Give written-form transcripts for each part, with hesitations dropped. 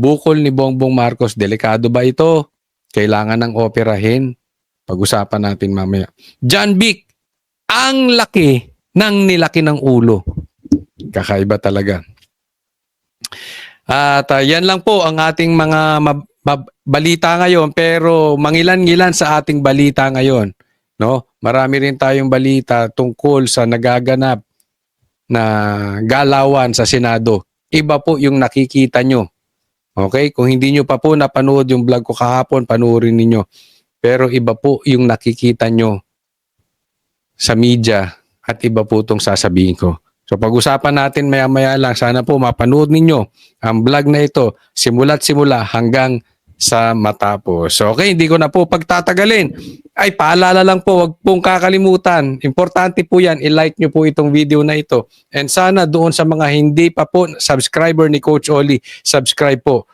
Bukol ni Bongbong Marcos, delikado ba ito? Kailangan ng operahin. Pag-usapan natin mamaya. John Vic, ang laki ng nilaki ng ulo. Kakaiba talaga. At yan lang po ang ating mga balita ngayon, pero mangilan-ngilan sa ating balita ngayon. No? Marami rin tayong balita tungkol sa nagaganap na galawan sa Senado. Iba po yung nakikita nyo. Okay? Kung hindi nyo pa po napanood yung vlog ko kahapon, panoorin ninyo. Pero iba po yung nakikita nyo sa media at iba po itong sasabihin ko. So pag-usapan natin maya-maya lang. Sana po mapanood ninyo ang vlog na ito simula't simula hanggang sa matapos. So okay, hindi ko na po pagtatagalin. Ay, paalala lang po, wag pong kakalimutan. Importante po yan, i-like nyo po itong video na ito. And sana doon sa mga hindi pa po subscriber ni Coach Oli, subscribe po.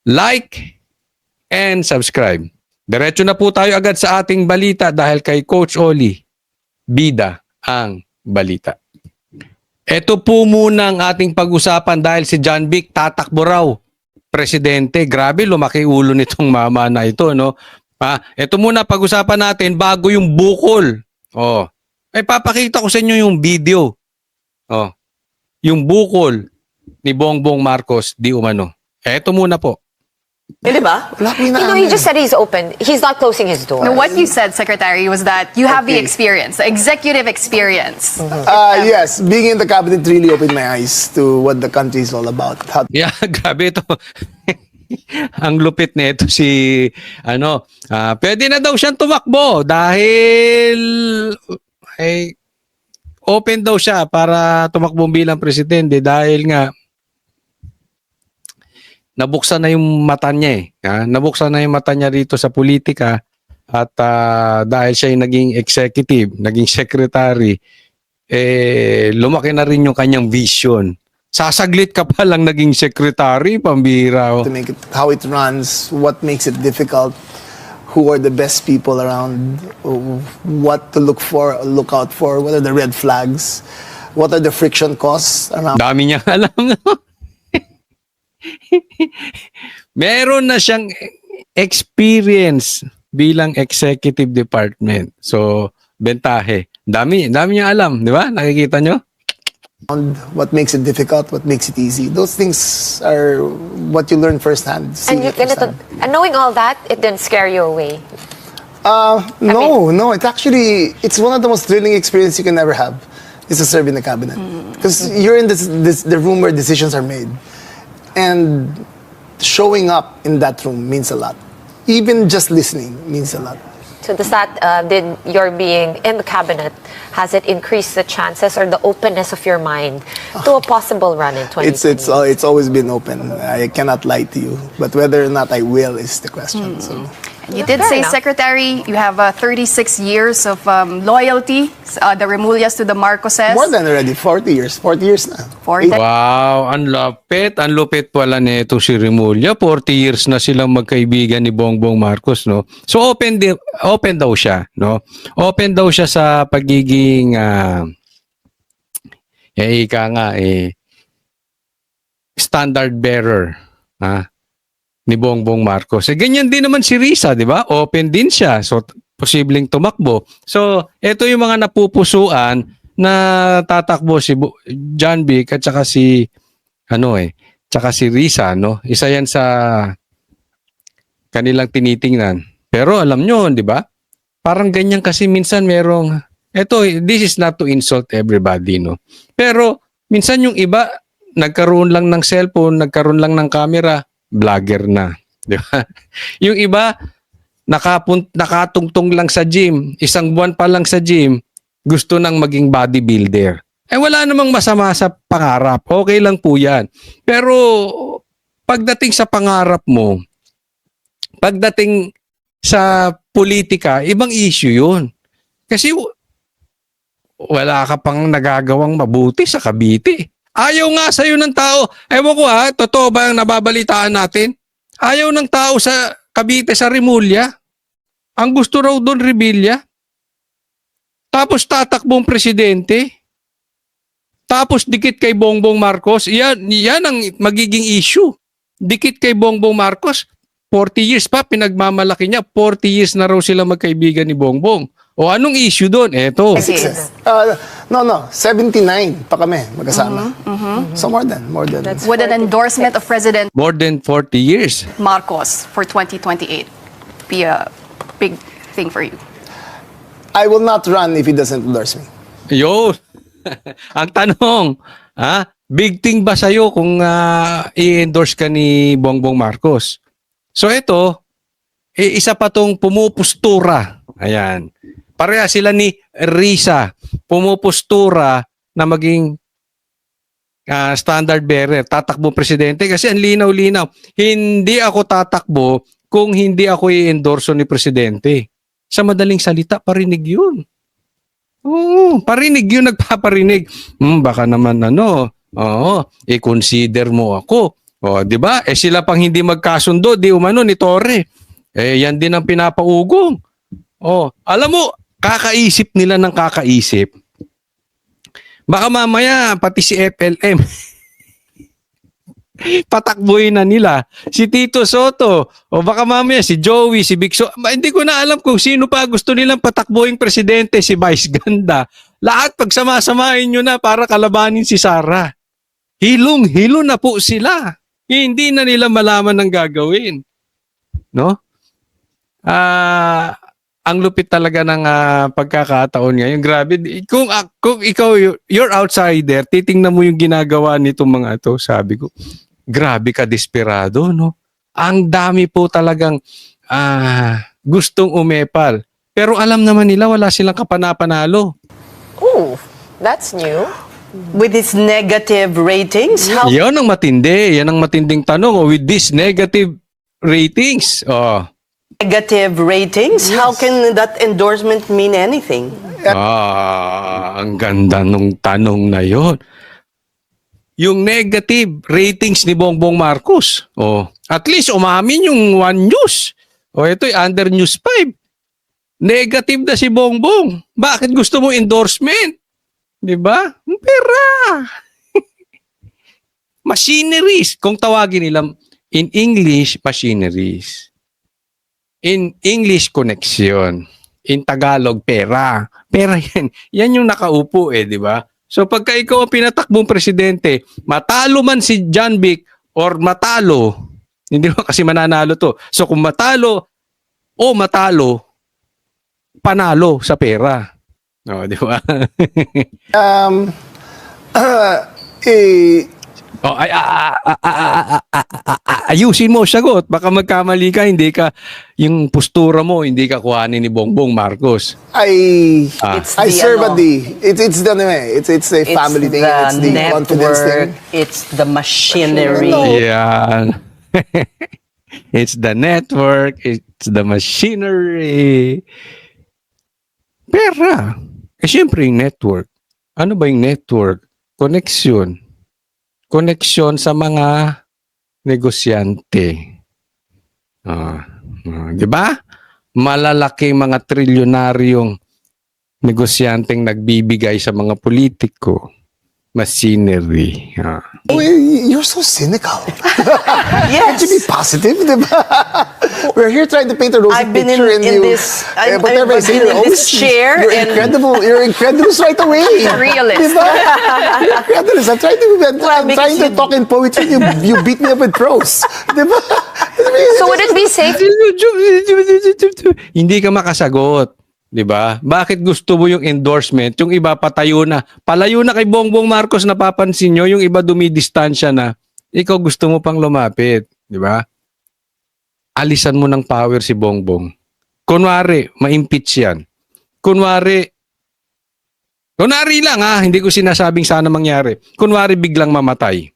Like and subscribe. Diretso na po tayo agad sa ating balita dahil kay Coach Oli, bida ang balita. Ito po muna ang ating pag-usapan dahil si John Vic tatakbo raw presidente. Grabe, lumaki ulo nitong mama na ito, no? Ito muna pag-usapan natin bago yung bukol. Oh. Ay papakita ko sa inyo yung video. Oh. Yung bukol ni Bongbong Marcos di umano. Ito muna po. Eh, di ba? You know, he just said he's open. He's not closing his door. No, what you said, Secretary, was that you have the experience, the executive experience. Yes, being in the cabinet really opened my eyes to what the country is all about. Yeah, grabe ito. Ang lupit nito si pwede na daw siyang tumakbo dahil ay open daw siya para tumakbo bilang presidente dahil nga nabuksan na yung mata niya nabuksan na yung mata niya rito sa politika at dahil siya yung naging executive, naging secretary, lumaki na rin yung kanyang vision. Sasaglit ka pa lang naging secretary, pambira. To make it, how it runs, what makes it difficult, who are the best people around, what to look out for, what are the red flags, what are the friction costs around. Dami niyang alam. Meron na siyang experience bilang executive department. So, bentahe. Dami niya alam, di ba? Nakikita nyo? What makes it difficult, what makes it easy. Those things are what you learn firsthand. And knowing all that, it didn't scare you away. No, it's one of the most thrilling experiences you can ever have is to serve in the cabinet. Because you're in the room where decisions are made. And showing up in that room means a lot. Even just listening means a lot. So does that, did your being in the cabinet, has it increased the chances or the openness of your mind to a possible run in 2020? It's always been open. I cannot lie to you. But whether or not I will is the question. So. You did Fair say, enough. Secretary, you have 36 years of loyalty, the Remulias to the Marcoses. More than already, 40 years. 40 years na. 40. Wow, ang lupit pala nito si Remulla. 40 years na silang magkaibigan ni Bongbong Marcos, no? So open daw siya, no? Open daw siya sa pagiging standard bearer, ni Bongbong Marcos. Ganyan din naman si Risa, di ba? Open din siya. So, posibleng tumakbo. So, ito yung mga napupusuan na tatakbo si John Vic at saka si Risa, no? Isa yan sa kanilang tinitingnan. Pero alam nyo, di ba? Parang ganyan kasi minsan merong, this is not to insult everybody, no? Pero minsan yung iba, nagkaroon lang ng cellphone, nagkaroon lang ng camera, vlogger na, di ba? Yung iba nakatungtong lang sa gym, isang buwan pa lang sa gym, gusto nang maging bodybuilder. Wala namang masama sa pangarap. Okay lang po 'yan. Pero pagdating sa pangarap mo, pagdating sa politika, ibang issue 'yun. Kasi wala ka pang nagagawang mabuti sa Cavite. Ayaw nga sa'yo ng tao. Ewan ko totoo ba ang nababalitaan natin? Ayaw ng tao sa Cavite, sa Remulla. Ang gusto raw doon, Revilla. Tapos tatakbong presidente. Tapos dikit kay Bongbong Marcos. Yan ang magiging issue. dikit kay Bongbong Marcos. 40 years pa, pinagmamalaki niya. 40 years na raw sila magkaibigan ni Bongbong. O anong issue doon? Eto. Success. No, 79 pa kami magkasama. So more than. With an endorsement of President More than 40 years. Marcos for 2028 be a big thing for you? I will not run if he doesn't endorse me. Yun. Ang tanong, big thing ba sa'yo kung i-endorse ka ni Bongbong Marcos? So ito, isa pa tong pumupustura. Ayan. Pareha sila ni Risa. Pumupustura na maging standard bearer. Tatakbo presidente kasi ang linaw-linaw. Hindi ako tatakbo kung hindi ako i-endorso ni presidente. Sa madaling salita, parinig yun. Oo, parinig yun, nagpaparinig. Baka naman i-consider mo ako. O, di ba? Sila pang hindi magkasundo, di umano ni Torre. Yan din ang pinapaugong. Alam mo, kakaisip nila ng kakaisip. Baka mamaya, pati si FLM, patakbuhin na nila. Si Tito Soto, o baka mamaya si Joey, si Big So. Hindi ko na alam kung sino pa gusto nilang patakbuhin presidente, si Vice Ganda. Lahat pagsama-samahin nyo na para kalabanin si Sara. Hilong-hilo na po sila. Hindi na nila malaman ng gagawin. No? Ang lupit talaga ng pagkakataon ngayon. Grabe. Kung ikaw, you're outsider, titingnan mo yung ginagawa nitong mga ito, sabi ko, grabe ka desperado, no? Ang dami po talagang gustong umepal. Pero alam naman nila, wala silang kapanapanalo. Ooh, that's new. With its negative ratings, how Yan ang matindi. Yan ang matinding tanong. With these negative ratings, negative ratings, how can that endorsement mean anything? ang ganda nung tanong na yon. Yung negative ratings ni Bongbong Marcos. At least umamin yung One News. Ito'y under News 5. Negative na si Bongbong. Bakit gusto mo endorsement? Di ba? Pera. Machineries. Kung tawagin nila in English, machineries. In English, connection. In Tagalog, pera. Pera yan. Yan yung nakaupo di ba? So pagka ikaw ang pinatakbong presidente, matalo man si John Vic or matalo, hindi mo kasi mananalo to. So kung matalo o matalo, panalo sa pera. Di ba? Ayusin mo sagot. Baka magkamali ka, hindi ka, yung postura mo, hindi ka kuhanin ni Bongbong Marcos. I the serve ano, at it's a family thing, it's the confidence thing. It's the machinery. Yan. It's the network, it's the machinery. Pera. Siyempre yung network. Ano ba yung network? Connection. Connection sa mga negosyante. Di ba? Malalaking mga trilyonaryong negosyanteng nagbibigay sa mga politiko. Machinery. You're so cynical. Can't you be positive, di ba? We're here trying to paint a rosy I've been picture in this whatever I say, I've been in this chair you're and- incredible. You're incredulous right away. Realist. Di ba? You're incredulous. I'm trying because to talk in poetry. You beat me up with prose. Di ba? So would it be safe? Hindi ka makasagot. 'Di ba? Bakit gusto mo yung endorsement? Yung iba patayo na. Palayo na kay Bongbong Marcos, napapansin nyo, yung iba dumidistansya na. Ikaw gusto mo pang lumapit, 'di ba? Alisan mo ng power si Bongbong. Kunwari, ma-impeach 'yan. Kunwari lang hindi ko sinasabing sana mangyari. Kunwari biglang mamatay.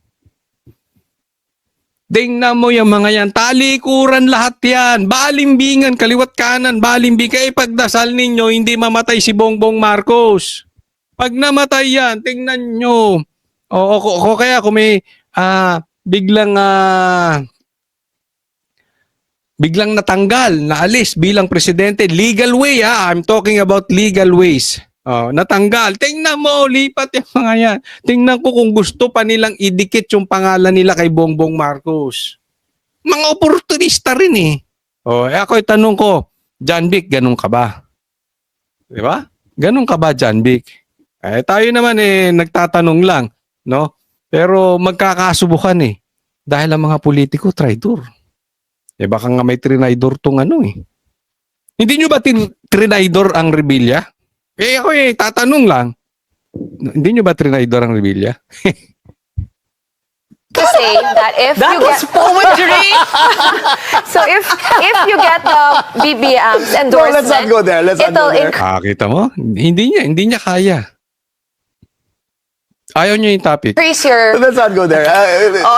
Tingnan mo yung mga yan. Talikuran lahat yan. Balimbingan, kaliwat kanan, balimbingan. Pagdasal ninyo, hindi mamatay si Bongbong Marcos. Pag namatay yan, tingnan nyo. O kaya kung may biglang natanggal, naalis bilang presidente, legal way I'm talking about legal ways. Natanggal. Tingnan mo, lipat yung mga yan. Tingnan ko kung gusto pa nilang idikit yung pangalan nila kay Bongbong Marcos. mga oportunista rin eh. Ako tanong ko, John Vic, ganun ka ba? Di ba? Ganun ka ba, John Vic? Tayo naman nagtatanong lang, no? Pero magkakasubukan eh. Dahil ang mga politiko, traidor. Baka nga may trinaidor tong Hindi nyo ba trinaidor ang Revilla? Ako tatanong lang. Hindi nyo ba trinaidor ang Revilla? To say that if That you was get poetry! so if you get the BBM's No, endorsement, let's not go there. Let's not it'll go there. Kita mo? Hindi niya kaya. Ayaw niya yung topic. increase your Let's not go there.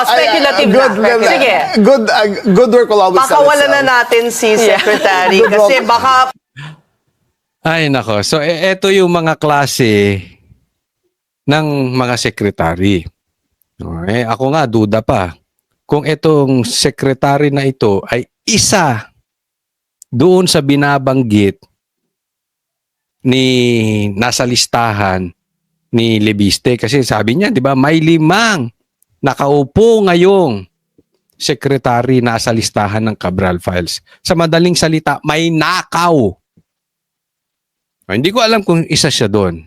Speculative good, na. Sige. Good work will always Baka sell wala na itself. natin si Secretary Good kasi luck. baka Ay nako. So eto yung mga klase ng mga sekretary. Ako nga duda pa kung itong sekretary na ito ay isa doon sa binabanggit ni nasa listahan ni Lebiste kasi sabi niya 'di ba may 5 nakaupo ngayong sekretary nasa listahan ng Cabral Files. Sa madaling salita, may nakaw. Hindi ko alam kung isa siya doon.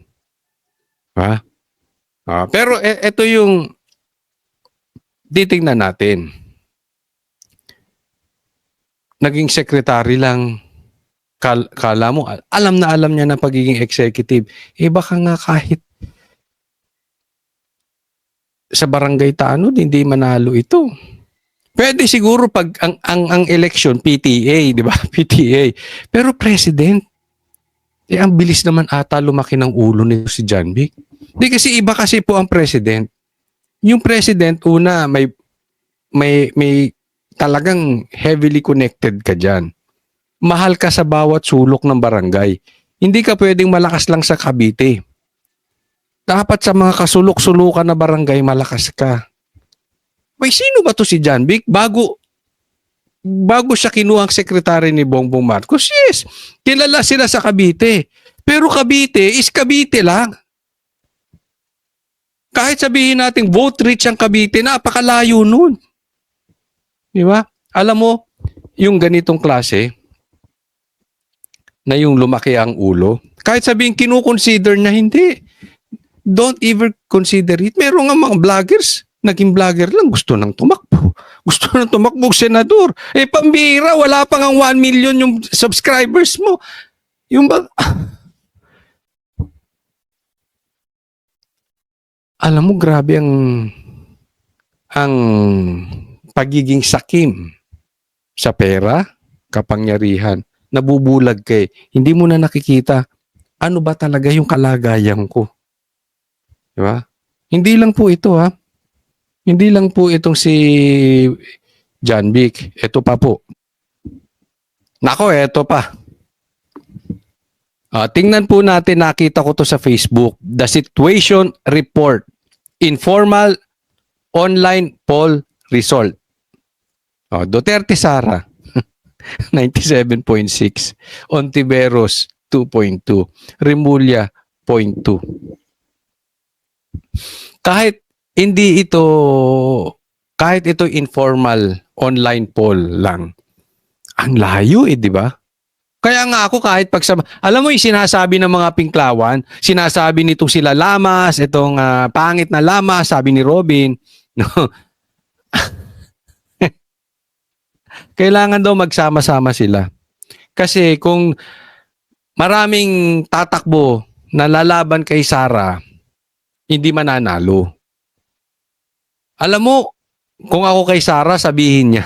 Pero ito yung titingnan natin. Naging secretary lang, kala mo, alam na alam niya na pagiging executive. Baka nga kahit sa barangay tanod, hindi manalo ito. Pwede siguro pag ang election, PTA, di ba? PTA. Pero president, ang bilis naman ata lumaki ng ulo nito si John Vic. Di kasi iba kasi po ang president. Yung president, una, may talagang heavily connected ka dyan. Mahal ka sa bawat sulok ng barangay. Hindi ka pwedeng malakas lang sa Cavite. Dapat sa mga kasulok-sulukan na barangay, malakas ka. May sino ba to si John Vic? Bago siya kinuhang sekretary ni Bongbong Marcos, yes, kilala sila sa Cavite. Pero Cavite is Cavite lang. Kahit sabihin natin vote rich ang Cavite, napakalayo nun. Di ba? Alam mo, yung ganitong klase, na yung lumaki ang ulo, kahit sabihin kinukonsider na hindi, don't ever consider it. Meron nga mga vloggers, naging vlogger lang, gusto nang tumakbo. Gusto nang tumakbo senador. Pambira, wala pa nga 1 million yung subscribers mo. Yung ba... Alam mo, grabe ang pagiging sakim sa pera, kapangyarihan. Nabubulag ka eh. Hindi mo na nakikita ano ba talaga yung kalagayan ko. Diba? Hindi lang po ito ha. Hindi lang po itong si John Vic. Ito pa po. Nako, ito pa. Tingnan po natin, nakita ko to sa Facebook. The Situation Report. Informal Online Poll Result. Duterte Sara, 97.6. Ontiveros, 2.2. Remulla, 0.2. Kahit ito informal online poll lang, ang layo di ba? Kaya nga ako kahit alam mo yung sinasabi ng mga Pinklawan, sinasabi nitong sila Lamas, itong pangit na Lamas, sabi ni Robin, no? Kailangan daw magsama-sama sila. Kasi kung maraming tatakbo na lalaban kay Sara, hindi mananalo. Alam mo, kung ako kay Sara, sabihin niya,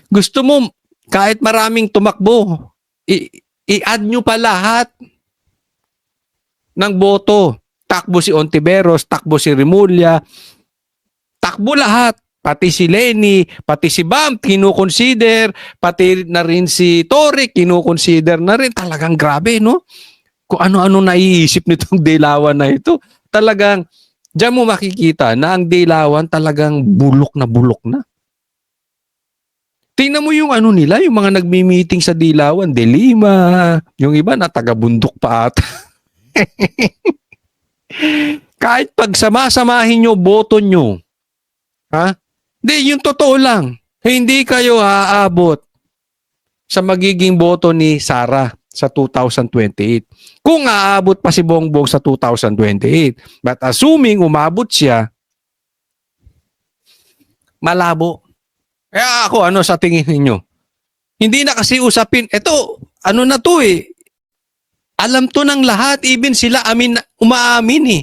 gusto mo, kahit maraming tumakbo, i-add nyo pa lahat ng boto. Takbo si Ontiveros, takbo si Remulla, takbo lahat. Pati si Lenny, pati si Bam, kinukonsider, pati na rin si Toric, kinukonsider na rin. Talagang grabe, no? Kung ano-ano naiisip nitong Dilawan na ito. Talagang, diyan mo makikita na ang Dilawan talagang bulok na. Tingnan mo yung nila, yung mga nagmi-meeting sa Dilawan, De Lima, yung iba na taga-bundok pa ata. Kahit pagsama-samahin nyo, boto nyo. Ha? Hindi, yung totoo lang. Hindi kayo aabot sa magiging boto ni Sara sa 2028. Kung aabot pa si Bongbong sa 2028. But assuming umabot siya, malabo. Kaya ako, ano sa tingin ninyo? Hindi na kasi usapin. Ito, ano na to eh. Alam to ng lahat. Even sila umaamin eh.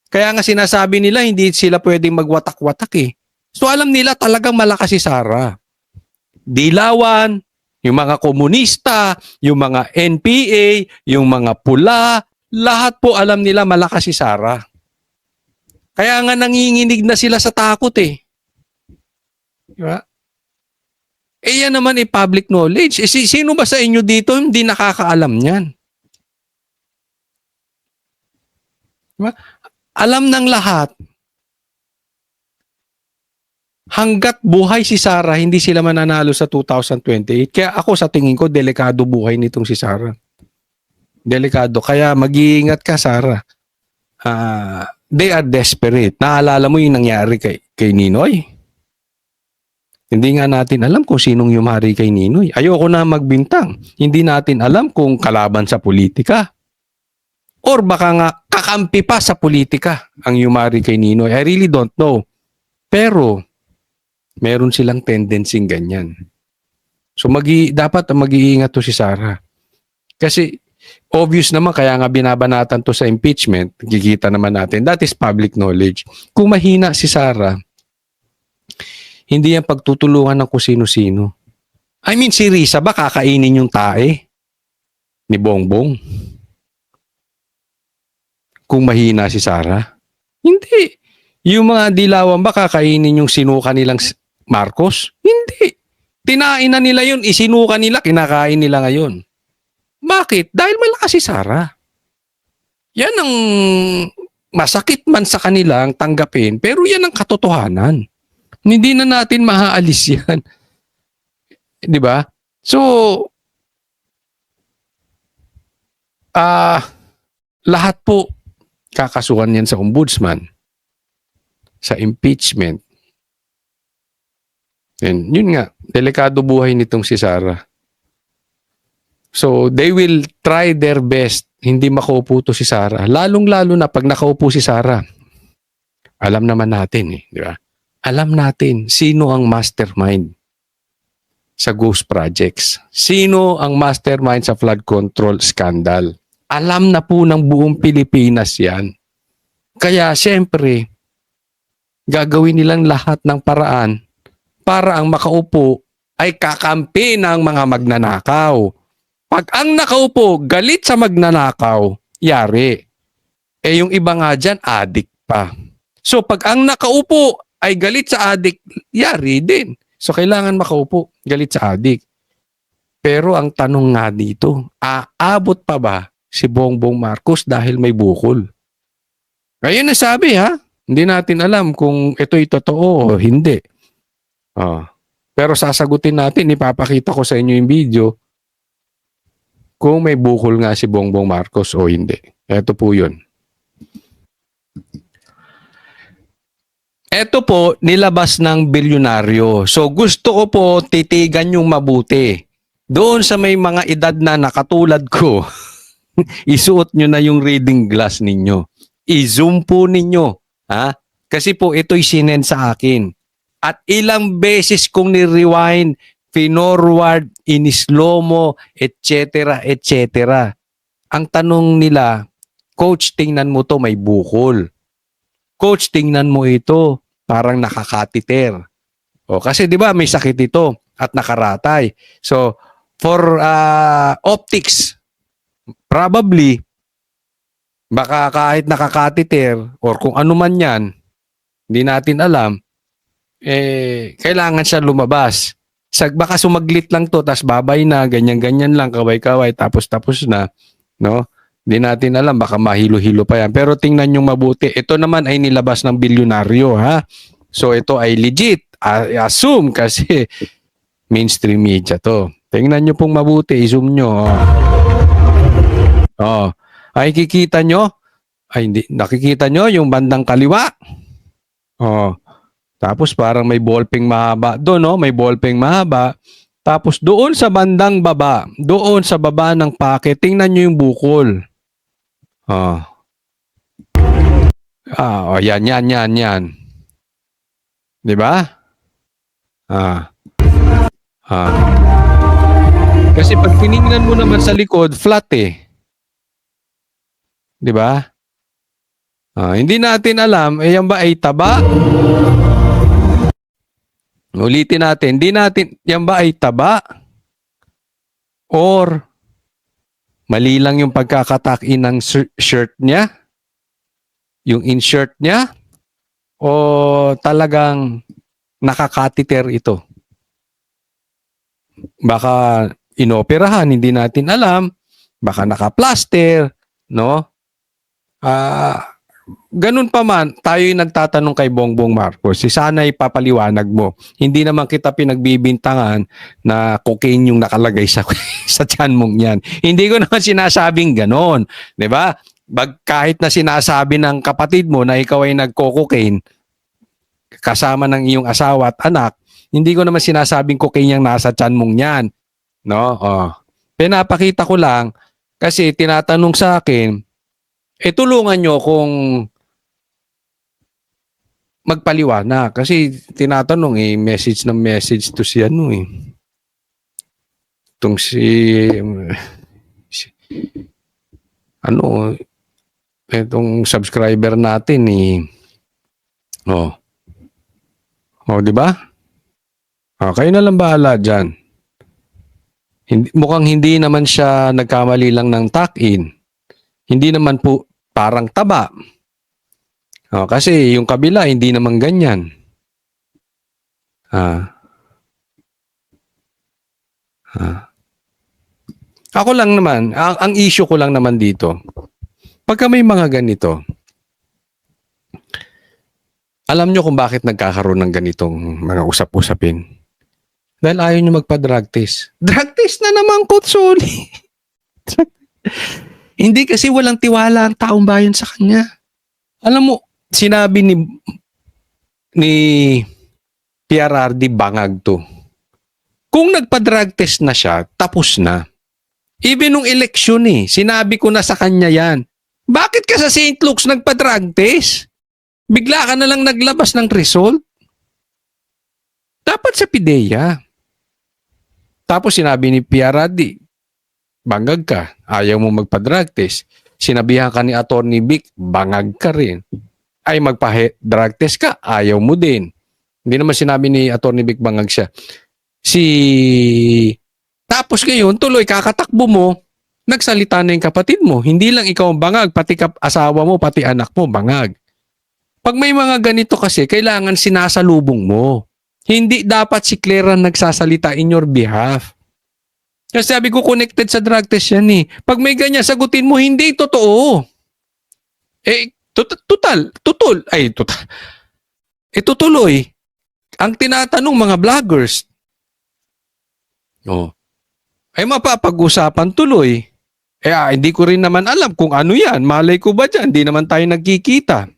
Kaya nga sinasabi nila, hindi sila pwedeng magwatak-watak eh. So alam nila talagang malakas si Sara. Dilawan, yung mga komunista, yung mga NPA, yung mga pula, lahat po alam nila malakas si Sara. Kaya nga nanginginig na sila sa takot eh. Diba? Eh yan naman eh public knowledge. Eh, sino ba sa inyo dito hindi nakakaalam niyan? Diba? Alam ng lahat. Hanggat buhay si Sara, hindi sila mananalo sa 2028. Kaya ako sa tingin ko, delikado buhay nitong si Sara. Delikado. Kaya mag-iingat ka, Sara. They are desperate. Naalala mo yung nangyari kay Ninoy? Hindi nga natin alam kung sinong yumari kay Ninoy. Ayoko na magbintang. Hindi natin alam kung kalaban sa politika. Or baka nga kakampi pa sa politika ang yumari kay Ninoy. I really don't know. Pero meron silang tendency ganyan. So dapat mag-iingat to si Sara. Kasi obvious naman kaya nga binabanatan to sa impeachment. Kikita naman natin. That is public knowledge. Kung mahina si Sara, hindi yan pagtutulungan ng kung sino-sino. I mean, si Risa ba kakainin yung tae ni Bongbong? Kung mahina si Sara? Hindi. Yung mga dilawan ba kakainin yung sinuka nilang Marcos? Hindi. Tinain na nila yun, isinuka nila, kinakain nila ngayon. Bakit? Dahil malakas si Sara. Yan ang masakit man sa kanilang tanggapin, pero yan ang katotohanan. Hindi na natin maaalis yan. Di ba? So, lahat po kakasuhan yan sa ombudsman, sa impeachment. And yun nga, delikado buhay nitong si Sara. So, they will try their best hindi makaupo to si Sara. Lalong-lalo na pag nakaupo si Sara. Alam naman natin eh, di ba? Alam natin sino ang mastermind sa ghost projects. Sino ang mastermind sa flood control scandal. Alam na po ng buong Pilipinas yan. Kaya siyempre, gagawin nilang lahat ng paraan para ang makaupo ay kakampi ng mga magnanakaw. Pag ang nakaupo galit sa magnanakaw, yari. Eh yung iba nga dyan, adik pa. So pag ang nakaupo ay galit sa adik, yari din. So kailangan makaupo, galit sa adik. Pero ang tanong nga dito, aabot pa ba si Bongbong Marcos dahil may bukol? Ngayon na sabi ha, hindi natin alam kung ito'y totoo o hindi. Pero sasagutin natin, ipapakita ko sa inyo yung video kung may bukol nga si Bongbong Marcos o hindi. Ito po yun. Ito po, nilabas ng bilyonaryo. So gusto ko po titigan yung mabuti. Doon sa may mga edad na nakatulad ko, isuot nyo na yung reading glass ninyo. I-zoom po ninyo. Ha? Kasi po ito'y sinend sa akin. At ilang beses kong ni-rewind, finorward, in-slow-mo, etc., etc. Ang tanong nila, Coach, tingnan mo to, may bukol. Coach, tingnan mo ito, parang nakakatiter. O, kasi di ba may sakit ito at nakaratay. So, for optics, probably, baka kahit nakakatiter or kung ano man yan, hindi natin alam, kailangan siya lumabas. Baka sumaglit lang to, tas babay na, ganyan-ganyan lang, kaway-kaway, tapos na, no? Hindi natin alam, baka mahilo-hilo pa yan. Pero tingnan nyo mabuti. Ito naman ay nilabas ng bilyonaryo, ha? So ito ay legit. I assume kasi mainstream media to. Tingnan nyo pong mabuti, i-zoom nyo. Ay kikita nyo? Ay hindi, nakikita nyo yung bandang kaliwa? Tapos parang may ballpen mahaba doon, no? May ballpen mahaba. Tapos doon sa bandang baba, doon sa baba ng packet, tingnan nyo yung bukol. Oh. Yan. 'Di ba? Ah. Ah. Kasi pag tiningnan mo naman sa likod, flat eh. 'Di ba? Hindi natin alam, yan ba ay taba? Ulitin natin, yan ba ay taba? Or mali lang yung pagkakatak-in ng shirt niya? Yung insert niya? O talagang nakakatiter ito? Baka inoperahan, hindi natin alam. Baka nakaplaster, no? Ganun pa man, tayo yung nagtatanong kay Bongbong Marcos, sana ipapaliwanag mo. Hindi naman kita pinagbibintangan na cocaine yung nakalagay sa sa tiyan mong yan. Hindi ko naman sinasabing ganon. 'Di ba? Kahit na sinasabi ng kapatid mo na ikaw ay nagko-cocaine kasama ng iyong asawa at anak, hindi ko naman sinasabing cocaine yung nasa tiyan mong yan. No? Pinapakita ko lang kasi tinatanong sa akin, tulungan nyo kung magpaliwanag. Kasi tinatanong message to si ano Itong itong subscriber natin di ba? Kayo na lang bahala dyan. Mukhang hindi naman siya nagkamali lang ng tuck-in. Hindi naman po parang taba. Kasi yung kabila, hindi naman ganyan. Ako lang naman, ang issue ko lang naman dito, pagka may mga ganito, alam nyo kung bakit nagkakaroon ng ganitong mga usap-usapin? Dahil ayaw nyo magpa-drug test. Drug test na naman, Kutsuli. Hindi kasi walang tiwala ang taong bayan sa kanya. Alam mo, sinabi ni PRRD bangag to. Kung nagpa-drug test na siya, tapos na. Even nung eleksyon sinabi ko na sa kanya yan. Bakit ka sa St. Luke's nagpa-drug test? Bigla ka na lang naglabas ng result? Dapat sa PIDEA. Tapos sinabi ni PRRD, bangag ka, ayaw mo magpa-drug test. Sinabihan ka ni Attorney Vic, bangag ka rin. Ay magpa-drug test ka, ayaw mo din. Hindi naman sinabi ni Attorney Vic bangag siya. Tapos ngayon, tuloy kakatakbo mo, nagsalita na yung kapatid mo. Hindi lang ikaw ang bangag, pati asawa mo, pati anak mo, bangag. Pag may mga ganito kasi, kailangan sinasalubong mo. Hindi dapat si Claire ang nagsasalita in your behalf. Kasi sabi ko connected sa drug test yan Pag may ganyan, sagutin mo, hindi totoo. Tutuloy. Ang tinatanong mga vloggers, mapapag-usapan tuloy. Hindi ko rin naman alam kung ano yan. Malay ko ba dyan? Hindi naman tayo nagkikita.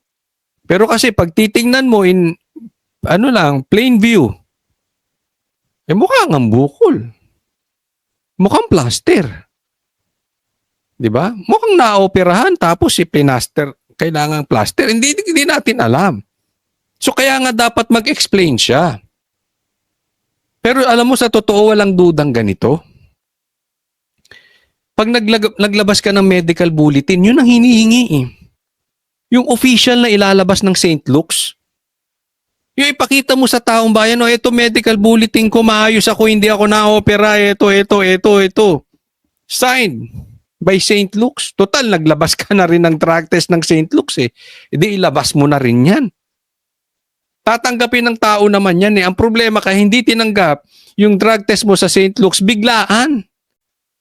Pero kasi pag titingnan mo in, plain view, mukhang ang bukol. Mukhang plaster. 'Di ba? Mukhang naoperahan tapos pinaster, kailangang plaster. Hindi natin alam. So kaya nga dapat mag-explain siya. Pero alam mo sa totoo walang dudang ganito. Pag naglabas ka ng medical bulletin, yun ang hinihingi Yung official na ilalabas ng St. Luke's. Yung ipakita mo sa taong bayan, ito medical bulletin ko, maayos ako, hindi ako na-opera, ito. Signed by St. Luke's. Total, naglabas ka na rin ng drug test ng St. Luke's Hindi ilabas mo na rin yan. Tatanggapin ng tao naman yan Ang problema ka, hindi tinanggap yung drug test mo sa St. Luke's, biglaan.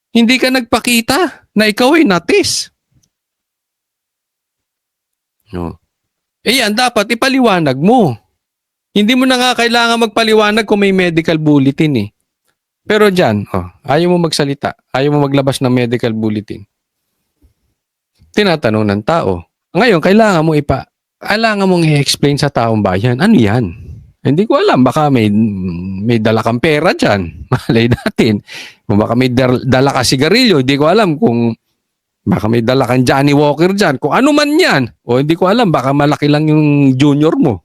Hindi ka nagpakita na ikaw ay natis. Yan, dapat ipaliwanag mo. Hindi mo na nga kailangan magpaliwanag kung may medical bulletin Pero dyan, ayaw mo magsalita. Ayaw mo maglabas ng medical bulletin. Tinatanong ng tao. Ngayon, kailangan mong i-explain sa taong bayan. Ano yan? Hindi ko alam, baka may dala kang pera dyan. Malay natin. Kung baka may dala ka sigarilyo, hindi ko alam kung baka may dala kang Johnny Walker dyan. Kung ano man yan. O hindi ko alam, baka malaki lang yung junior mo.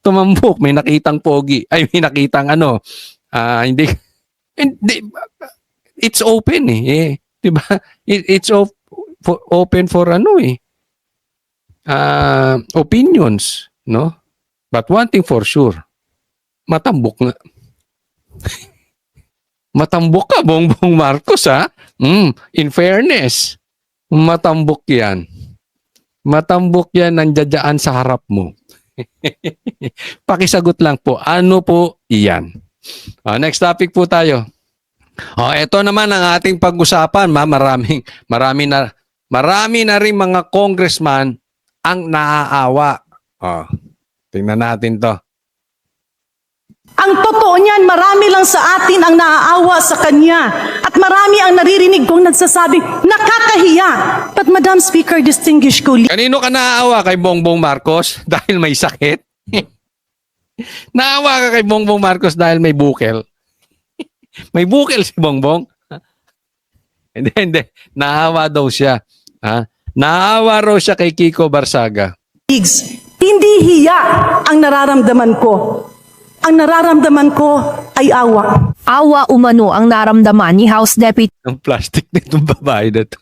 Tumambok, may nakitang pogi. Ay, may nakitang ano. Hindi, it's open eh. Diba? It's open for ano eh. Opinions. No? But one thing for sure, matambok nga. Matambok ka, Bongbong Marcos, ha? In fairness, matambok yan. Matambok yan nandiyan sa harap mo. Pakisagot lang po, ano po iyan? Next topic po tayo. Ito naman ang ating pag-usapan. Marami na rin mga congressman ang naaawa. Tingnan natin to. Ang totoo niyan, marami lang sa atin ang naaawa sa kanya. At marami ang naririnig kong nagsasabi, nakakahiya. But Madam Speaker, distinguished colleagues, Kanino ka naaawa? Kay Bongbong Marcos dahil may sakit? Naawa ka kay Bongbong Marcos dahil may bukel? May bukel si Bongbong? Hindi. Naawa daw siya. Naawa raw siya kay Kiko Barsaga. hindi hiya ang nararamdaman ko. Ang nararamdaman ko ay awa. Awa umano ang naramdaman ni House Deputy Ang plastic nitong babae na to.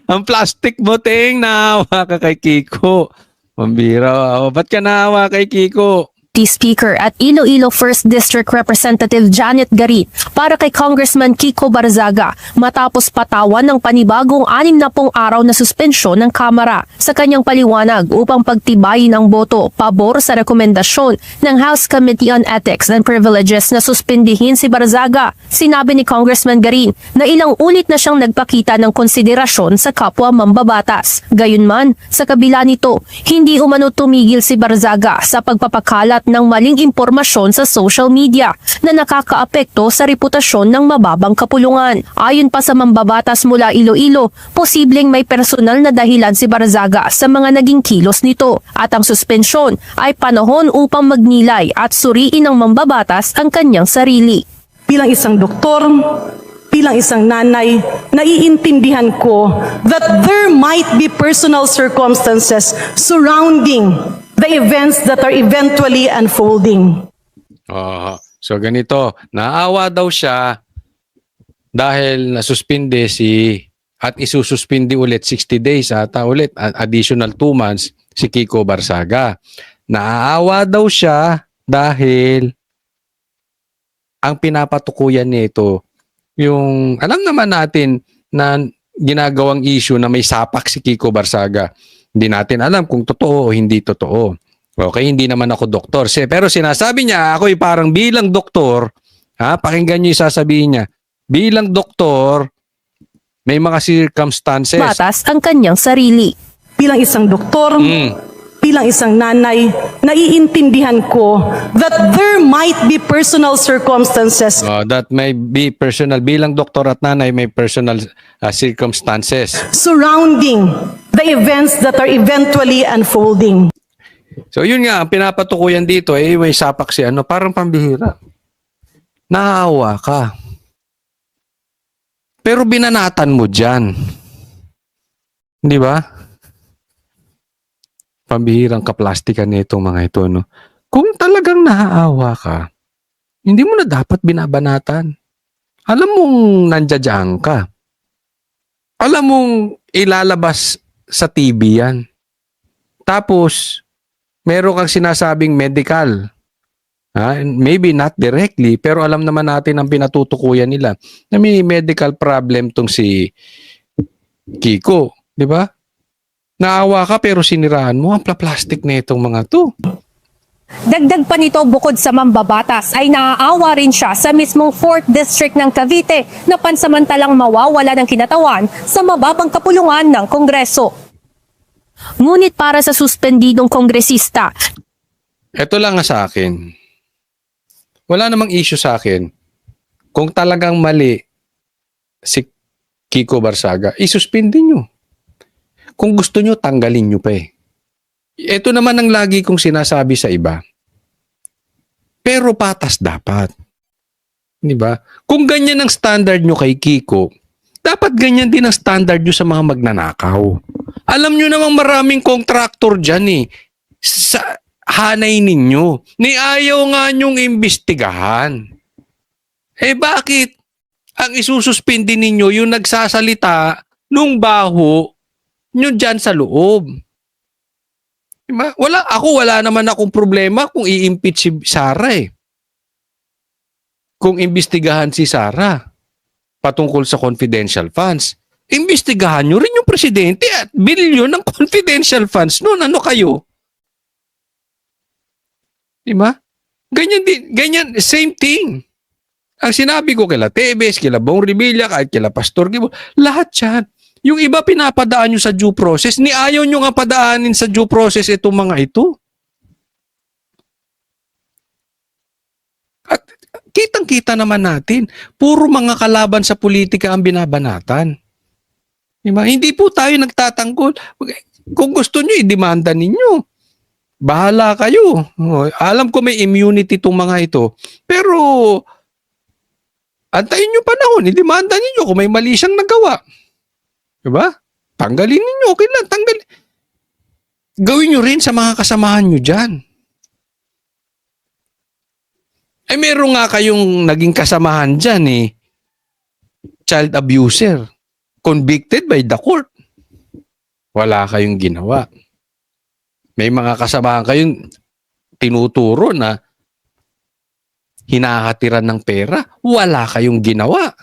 Ang plastic mo, Ting. Naawa ka kay Kiko. Pambira. Ba't ka naawa kay Kiko? Speaker at Iloilo 1st District Representative Janet Garin para kay Congressman Kiko Barzaga matapos patawan ng panibagong 60 araw na suspensyon ng Kamara sa kanyang paliwanag upang pagtibayin ang boto pabor sa rekomendasyon ng House Committee on Ethics and Privileges na suspindihin si Barzaga. Sinabi ni Congressman Garin na ilang ulit na siyang nagpakita ng konsiderasyon sa kapwa mambabatas. Gayunman, sa kabila nito, hindi umano tumigil si Barzaga sa pagpapakalat ng maling impormasyon sa social media na nakakaapekto sa reputasyon ng mababang kapulungan. Ayon pa sa mambabatas mula Iloilo, posibleng may personal na dahilan si Barzaga sa mga naging kilos nito at ang suspensyon ay panahon upang magnilay at suriin ng mambabatas ang kanyang sarili. Bilang isang doktor, bilang isang nanay, naiintindihan ko that there might be personal circumstances surrounding the events that are eventually unfolding. So ganito, naawa daw siya dahil nasuspinde at isususpindi ulit 60 days ata ulit, additional 2 months si Kiko Barsaga. Naawa daw siya dahil ang pinapatukuyan nito, yung alam naman natin na ginagawang issue na may sapak si Kiko Barsaga. Hindi natin alam kung totoo o hindi totoo. Okay, hindi naman ako doktor. Pero sinasabi niya, ako'y parang bilang doktor, pakinggan niyo yung sasabihin niya, bilang doktor, may mga circumstances. Batas ang kanyang sarili. Bilang isang doktor, bilang isang nanay, naiintindihan ko that there might be personal circumstances That may be personal. Bilang doktor at nanay, may personal circumstances. surrounding the events that are eventually unfolding. So yun nga, ang pinapatukuyan dito, may sapak si parang pambihira. Naawa ka. Pero binanatan mo dyan. Di ba? Pambihirang kaplastikan nitong mga ito, no? Kung talagang naaawa ka, hindi mo na dapat binabanatan. Alam mong nandiyadyaan ka. Alam mong ilalabas sa TV yan. Tapos, meron kang sinasabing medical. Maybe not directly, pero alam naman natin ang pinatutukuyan nila na may medical problem tong si Kiko. Di ba? Naawa ka pero siniraan mo ang plastic na itong mga to. Dagdag pa nito, bukod sa mambabatas ay naaawa rin siya sa mismong 4th District ng Cavite na pansamantalang mawawala ng kinatawan sa mababang kapulungan ng Kongreso. Ngunit para sa suspendidong kongresista, Ito lang nga sa akin. Wala namang issue sa akin. Kung talagang mali si Kiko Barsaga, isuspindi nyo. Kung gusto nyo, tanggalin nyo pa eh. Ito naman ang lagi kong sinasabi sa iba. Pero patas dapat. Di ba? Kung ganyan ang standard nyo kay Kiko, dapat ganyan din ang standard nyo sa mga magnanakaw. Alam nyo namang maraming contractor dyan eh. Sa hanay ninyo. Ni ayaw nga nyong imbestigahan. Eh bakit? Ang isususpindi ninyo yung nagsasalita nung baho nyo dyan sa loob. Diba? Wala naman akong problema kung i-impeach si Sara eh. Kung imbestigahan si Sara patungkol sa confidential funds, imbestigahan nyo rin yung presidente at bilyon ng confidential funds noon. Ano kayo? Diba? Ganyan, same thing. Ang sinabi ko kila Tebes, kila Bong Revilla, kahit kila Pastor Gibo, lahat yan. Yung iba pinapadaan nyo sa due process, ni ayaw nyo nga padaanin sa due process itong mga ito. At kitang-kita naman natin, puro mga kalaban sa politika ang binabanatan. Diba? Hindi po tayo nagtatanggol. Kung gusto nyo, i-demanda ninyo. Bahala kayo. Alam ko may immunity itong mga ito. Pero, antayin nyo panahon, i-demanda ninyo kung may mali siyang nagawa. Diba? Tanggalin ninyo, okay lang, tanggalin. Gawin nyo rin sa mga kasamahan nyo dyan. Eh, meron nga kayong naging kasamahan dyan eh. Child abuser. Convicted by the court. Wala kayong ginawa. May mga kasamahan kayong tinuturo na hinahatiran ng pera. Wala kayong ginawa.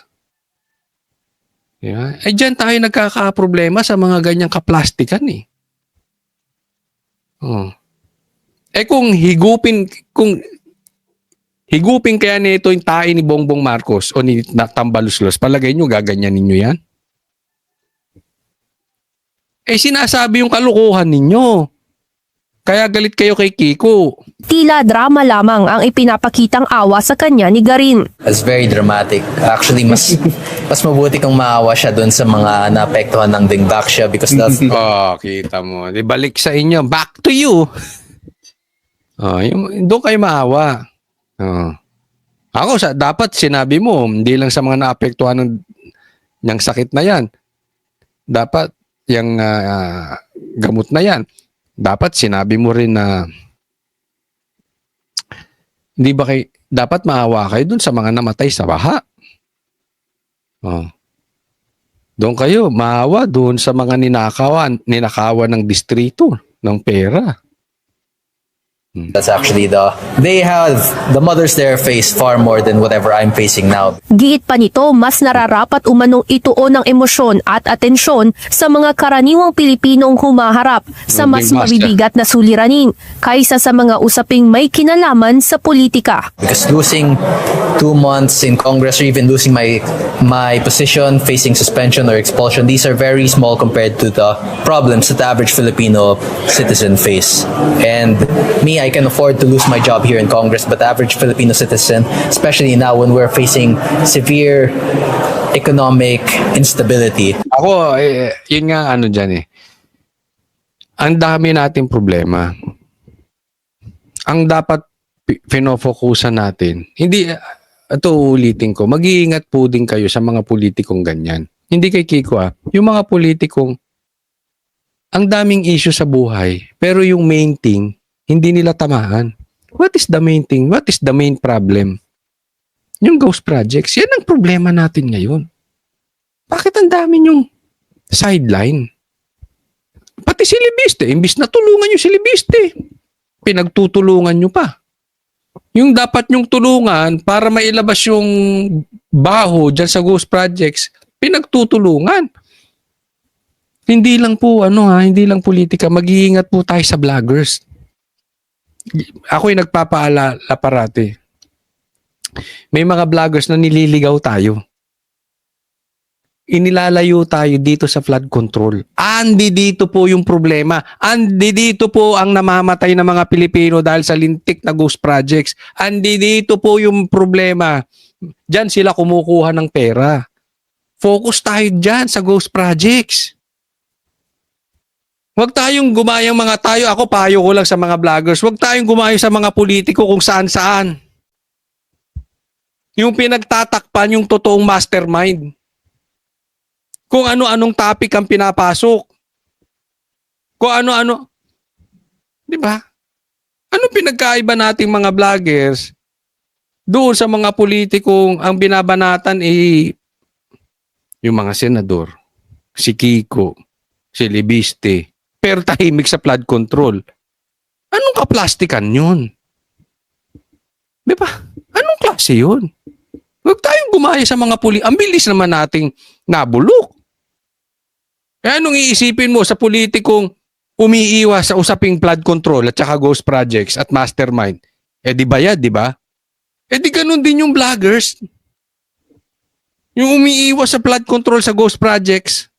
Yeah. Eh dyan tayo nagkakaproblema sa mga ganyang kaplastikan eh. Oh. Eh kung higupin kaya nito yung tae ni Bongbong Marcos o ni Tambaluslos, palagay nyo gaganyan ninyo yan? Eh sinasabi yung kalukuhan ninyo. Kaya galit kayo kay Kiko. Tila drama lamang ang ipinapakitang awa sa kanya ni Garin. It's very dramatic. Actually, mas mabuti kung maawa siya doon sa mga naapektuhan ng dingback siya because that's... Oh, kita mo. Di balik sa inyo. Back to you. Oh, doon kayo maawa. Oh. Ako, dapat sinabi mo, hindi lang sa mga naapektuhan ng sakit na yan. Dapat yung gamot na yan. Dapat sinabi mo rin na hindi ba dapat maawa kayo dun sa mga namatay sa baha. Oh. Doon kayo maawa dun sa mga ninakawan ng distrito ng pera. That's actually the mothers there face far more than whatever I'm facing now. Giit pa nito, mas nararapat umanong ituon ng emosyon at atensyon sa mga karaniwang Pilipinong humaharap sa mas mabibigat na suliranin kaysa sa mga usaping may kinalaman sa politika. Because losing 2 months in Congress or even losing my position, facing suspension or expulsion, these are very small compared to the problems that the average Filipino citizen face. And me, I can afford to lose my job here in Congress, but the average Filipino citizen, especially now when we're facing severe economic instability. Ako, yun nga ano dyan eh. Ang dami nating problema. Ang dapat pinofokusan natin, hindi, ito uulitin ko, mag-iingat po din kayo sa mga politikong ganyan. Hindi kay Kiko yung mga politikong ang daming issue sa buhay, pero yung main thing, hindi nila tamaan. What is the main thing? What is the main problem? Yung ghost projects, yan ang problema natin ngayon. Bakit ang dami yung sideline? Pati si Libiste, imbis na tulungan yung si Libiste, pinagtutulungan nyo pa. Yung dapat nyong tulungan para mailabas yung baho dyan sa ghost projects, pinagtutulungan. Hindi lang po, hindi lang politika, mag-iingat po tayo sa vloggers. Ako'y nagpapaalala parati. May mga vloggers na nililigaw tayo. Inilalayo tayo dito sa flood control. Andi dito po yung problema. Andi dito po ang namamatay ng mga Pilipino dahil sa lintik na ghost projects. Andi dito po yung problema. Diyan sila kumukuha ng pera. Focus tayo diyan sa ghost projects. Huwag tayong gumayang mga tayo. Ako, payo ko lang sa mga vloggers. Huwag tayong gumayo sa mga politiko kung saan-saan. Yung pinagtatakpan yung totoong mastermind. Kung ano-anong topic ang pinapasok. Kung ano-ano. Di ba? Anong pinagkaiba nating mga vloggers doon sa mga politikong ang binabanatan yung mga senador, si Kiko, si Libiste, pero tahimik sa flood control. Anong kaplastikan yun? Di ba? Anong klase yun? Huwag tayong gumaya sa mga ang bilis naman nating nabulok. Kaya anong iisipin mo sa politikong umiiwas sa usaping flood control at saka ghost projects at mastermind? Di bayad, di ba? Di ganun din yung vloggers. Yung umiiwas sa flood control sa ghost projects.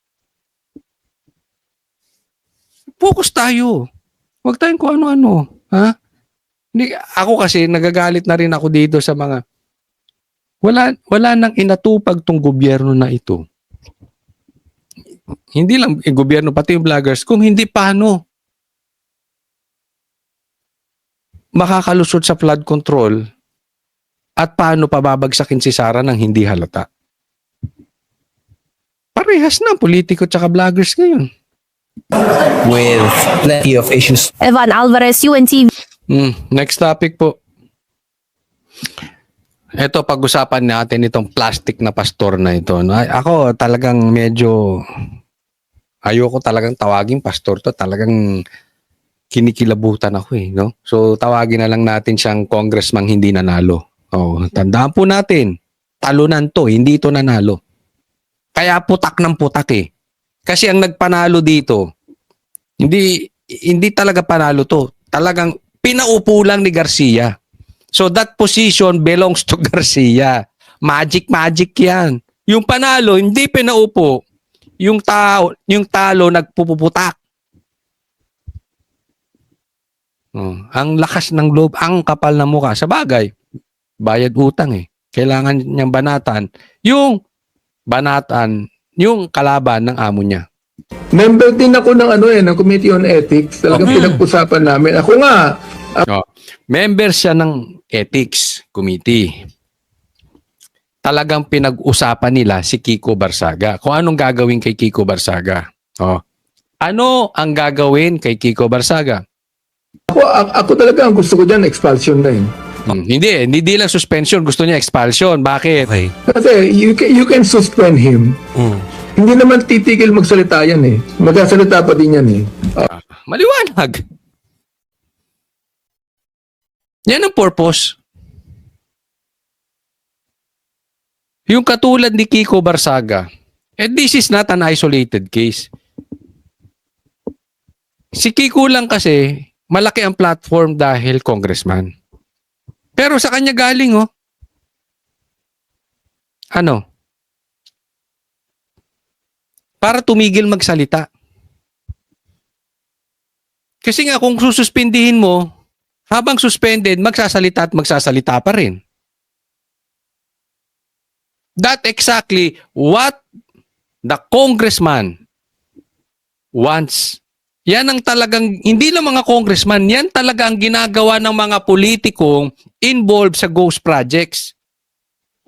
Focus tayo. Huwag tayong kung ano-ano. Ha? Ako kasi, nagagalit na rin ako dito sa mga wala nang inatupag tong gobyerno na ito. Hindi lang gobyerno, pati yung vloggers. Kung hindi, paano makakalusot sa flood control at paano pababagsakin si Sara ng hindi halata? Parehas na, politiko tsaka vloggers ngayon. with plenty of issues. Evan Alvarez, UNTV. Next topic po. Ito, pag-usapan natin itong plastic na pastor na ito. No? Ako talagang medyo ayoko talagang tawaging pastor to. Talagang kinikilabutan ako eh. No? So tawagin na lang natin siyang congressman hindi nanalo. Tandaan po natin, talunan to, hindi ito nanalo. Kaya putak ng putak eh. Kasi ang nagpanalo dito, hindi talaga panalo to. Talagang pinaupo lang ni Garcia. So that position belongs to Garcia. Magic yan. Yung panalo, hindi pinaupo. Yung talo nagpupuputak. Ang lakas ng loob, ang kapal ng mukha. Sa bagay, bayad utang eh. Kailangan niyang banatan. Yung kalaban ng amo niya. Member din ako ng ng Committee on Ethics. Talagang pinag-usapan namin. Ako nga. Member siya ng Ethics Committee. Talagang pinag-usapan nila si Kiko Barsaga. Kung anong gagawin kay Kiko Barsaga. Ano ang gagawin kay Kiko Barsaga? Ako talaga ang gusto ko dyan, expulsion na yun. Hindi lang suspension. Gusto niya expulsion. Bakit? Okay. Kasi you can suspend him. Hindi naman titigil magsalita yan eh. Magsasalita pa din yan eh. Maliwanag. Yan ang purpose. Yung katulad ni Kiko Barsaga, this is not an isolated case. Si Kiko lang kasi, malaki ang platform dahil congressman. Pero sa kanya galing, para tumigil magsalita. Kasi nga kung sususpindihin mo, habang suspended, magsasalita at magsasalita pa rin. That exactly what the congressman wants. Yan ang talagang, hindi lang mga congressman, yan talaga ang ginagawa ng mga politikong involved sa ghost projects.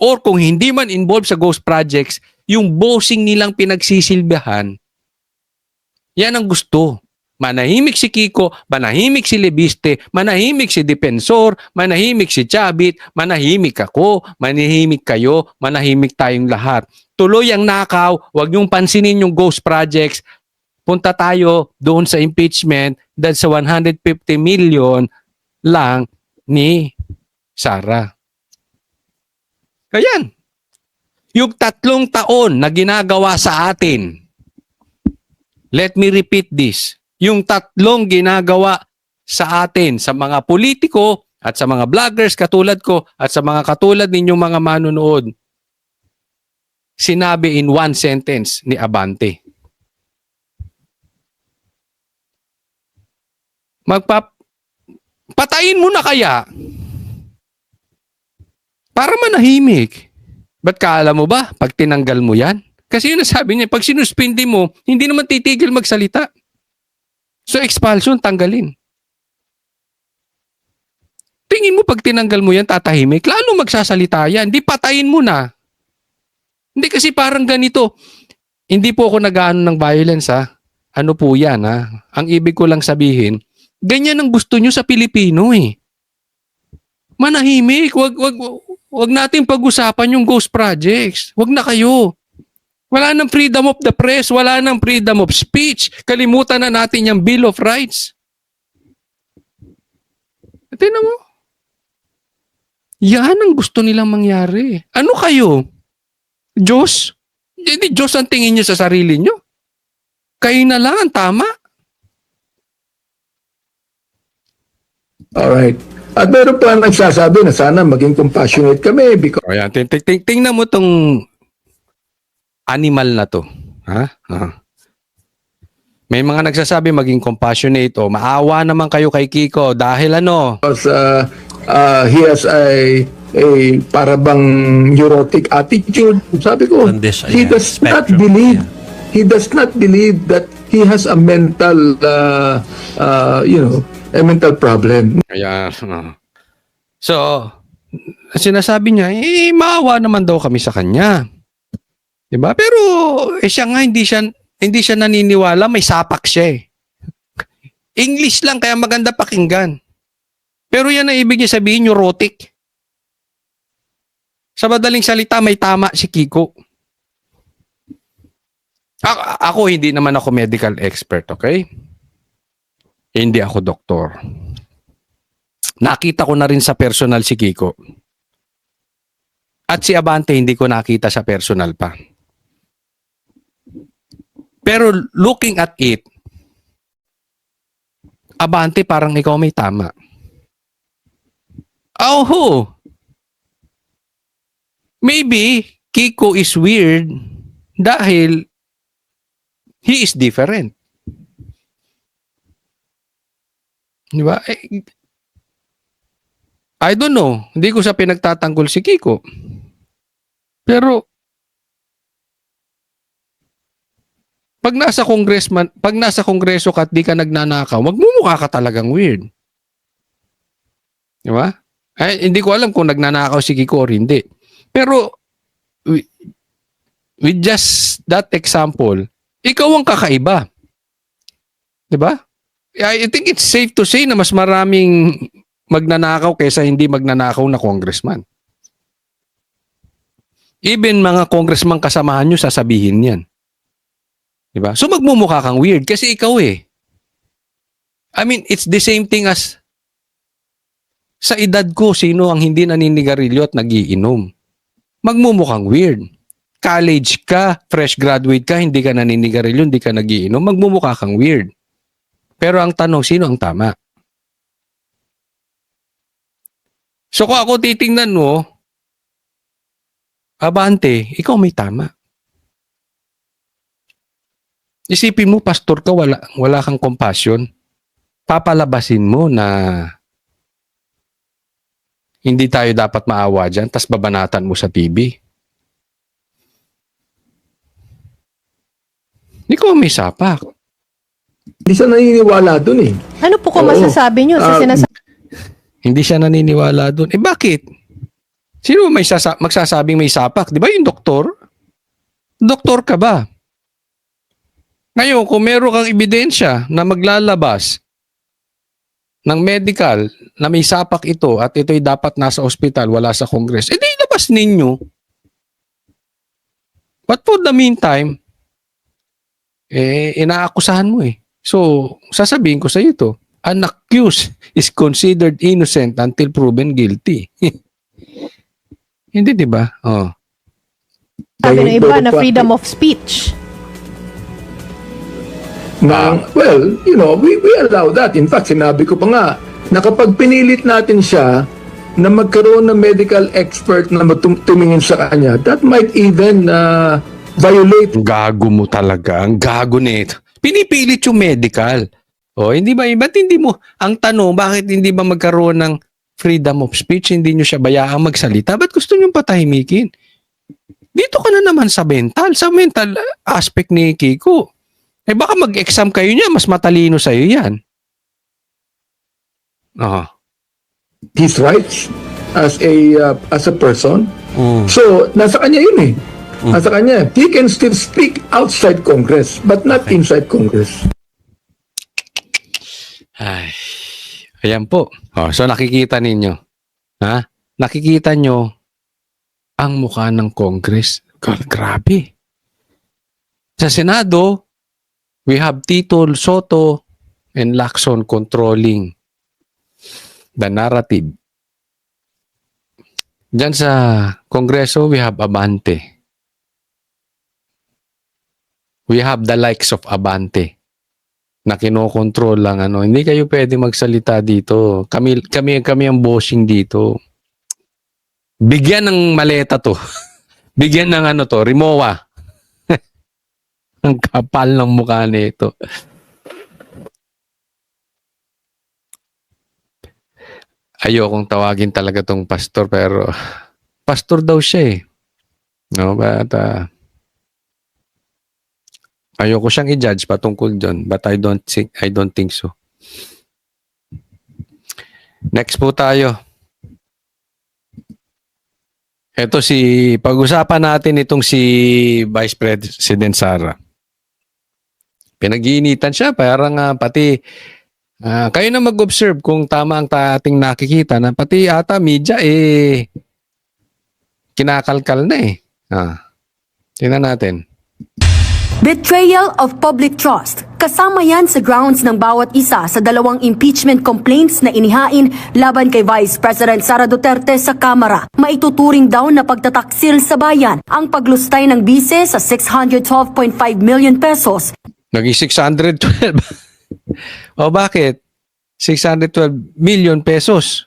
Or kung hindi man involved sa ghost projects, yung bossing nilang pinagsisilbihan, yan ang gusto. Manahimik si Kiko, manahimik si Libiste, manahimik si Defensor, manahimik si Chavit, manahimik ako, manahimik kayo, manahimik tayong lahat. Tuloy ang nakaw, huwag niyong pansinin yung ghost projects. Punta tayo doon sa impeachment dahil sa 150 million lang ni Sara. Ayan. Yung 3 taon na ginagawa sa atin, let me repeat this, yung 3 ginagawa sa atin, sa mga politiko at sa mga vloggers katulad ko at sa mga katulad ninyong mga manunood, sinabi in one sentence ni Abante. Patayin mo na kaya para manahimik. Ba't kaala mo ba pag tinanggal mo yan? Kasi yun nasabi niya, pag sinuspindi mo, hindi naman titigil magsalita. So expulsion, tanggalin. Tingin mo pag tinanggal mo yan, tatahimik? Lalo magsasalita yan. Di patayin mo na. Hindi kasi parang ganito. Hindi po ako nag-aano ng violence ha. Ano po yan ha? Ang ibig ko lang sabihin, ganyan ang gusto nyo sa Pilipino eh. Manahimik. Wag natin pag-usapan yung ghost projects. Wag na kayo. Wala nang freedom of the press. Wala nang freedom of speech. Kalimutan na natin yung Bill of Rights. Tingnan mo. Yan ang gusto nilang mangyari. Ano kayo? Diyos? Hindi Diyos ang tingin nyo sa sarili nyo. Kayo na lang ang tama. Alright. At meron pa nagsasabi na sana maging compassionate kami because Ayan, tingnan mo tong animal na to. Ha? May mga nagsasabi maging compassionate o maawa naman kayo kay Kiko dahil ano? he has a parabang neurotic attitude. Sabi ko, Condition, he yeah, does not spectrum, believe yeah. he does not believe that he has a mental a mental problem. Ayan. So, sinasabi niya, maawa naman daw kami sa kanya. 'Di ba? Pero siya nga hindi siya naniniwala, may sapak siya eh. English lang kaya maganda pakinggan. Pero yan ang ibig niya sabihin, neurotic. Sa madaling salita, may tama si Kiko. Ako, hindi naman ako medical expert, okay? Hindi ako doktor. Nakita ko na rin sa personal si Kiko. At si Abante, hindi ko nakita sa personal pa. Pero looking at it, Abante, parang ikaw may tama. Oh, maybe Kiko is weird dahil he is different. Di ba? I don't know. Hindi ko sa pinagtatanggol si Kiko. Pero pag nasa kongreso ka at di ka nagnanakaw, magmumukha ka talagang weird. Di ba? Ay, hindi ko alam kung nagnanakaw si Kiko or hindi. Pero with just that example, ikaw ang kakaiba. Di ba? I think it's safe to say na mas maraming magnanakaw kaysa hindi magnanakaw na congressman. Even mga congressman kasamahan nyo, sasabihin yan. Di ba? So magmumukha kang weird kasi ikaw eh. I mean, it's the same thing as sa edad ko, sino ang hindi naninigarilyo at nagiinom? Magmumukhang weird. College ka, fresh graduate ka, hindi ka naninigarilyo, hindi ka nagiinom, magmumukha kang weird. Pero ang tanong, sino ang tama? So kung ako titingnan mo, Abante, ikaw may tama. Isipin mo, pastor ka, wala kang compassion. Papalabasin mo na hindi tayo dapat maawa dyan, tas babanatan mo sa TV. Ikaw may sapak. Hindi siya naniniwala dun eh. Ano po kung Oo. masasabi nyo sa sinasabi? Hindi siya naniniwala doon. Eh bakit? Sino magsasabing may sapak? Di ba yung doktor? Doktor ka ba? Ngayon, kung meron kang ebidensya na maglalabas ng medical na may sapak ito at ito'y dapat nasa ospital, wala sa Congress, edi ilabas ninyo. But for the meantime, inaakusahan mo eh. So, sasabihin ko sa iyo to, an accused is considered innocent until proven guilty. Hindi, di ba? Oh. Sabi ng iba na freedom of speech. Well, we allow that. In fact, sinabi ko pa nga, na kapag pinilit natin siya na magkaroon ng medical expert na tumingin sa kanya, that might even violate. Ang gago mo talaga. Ang gago nito. Pinipilit yung medical. O, hindi ba? Ba't hindi mo? Ang tanong, bakit hindi ba magkaroon ng freedom of speech? Hindi nyo siya bayaang magsalita? Ba't gusto nyo patahimikin? Dito ka na naman sa mental aspect ni Kiko. Eh baka mag-exam kayo niya, mas matalino sa'yo yan. Oh. His rights as a person. So, nasa kanya yun eh. Nasa kanya. He can still speak outside Congress, but not inside Congress. Ay, ayan po. Oh, so nakikita ninyo. Ha? Nakikita nyo ang mukha ng Congress. Grabe. Sa Senado, we have Tito Soto and Lacson controlling the narrative. Diyan sa Kongreso, we have Abante. We have the likes of Abante na kinokontrol lang ano. Hindi kayo pwede magsalita dito. Kami ang bossing dito. Bigyan ng maleta to. Bigyan ng ano to, Rimowa. Ang kapal ng mukha nito. Ayokong tawagin talaga tong pastor pero pastor daw siya eh. No, but ayoko siyang i-judge patungkol dyan, but I don't think so. Next po tayo. Ito pag-usapan natin itong si Vice President Sara. Pinag-iinitan siya, parang pati kayo na mag-observe kung tama ang ating nakikita na pati ata media kinakalkal na eh. Tingnan natin. Betrayal of public trust. Kasama yan sa grounds ng bawat isa sa dalawang impeachment complaints na inihain laban kay Vice President Sara Duterte sa Kamara. Maituturing daw na pagtataksil sa bayan ang paglustay ng bise sa 612.5 million pesos. Naging 612. O bakit? 612 million pesos.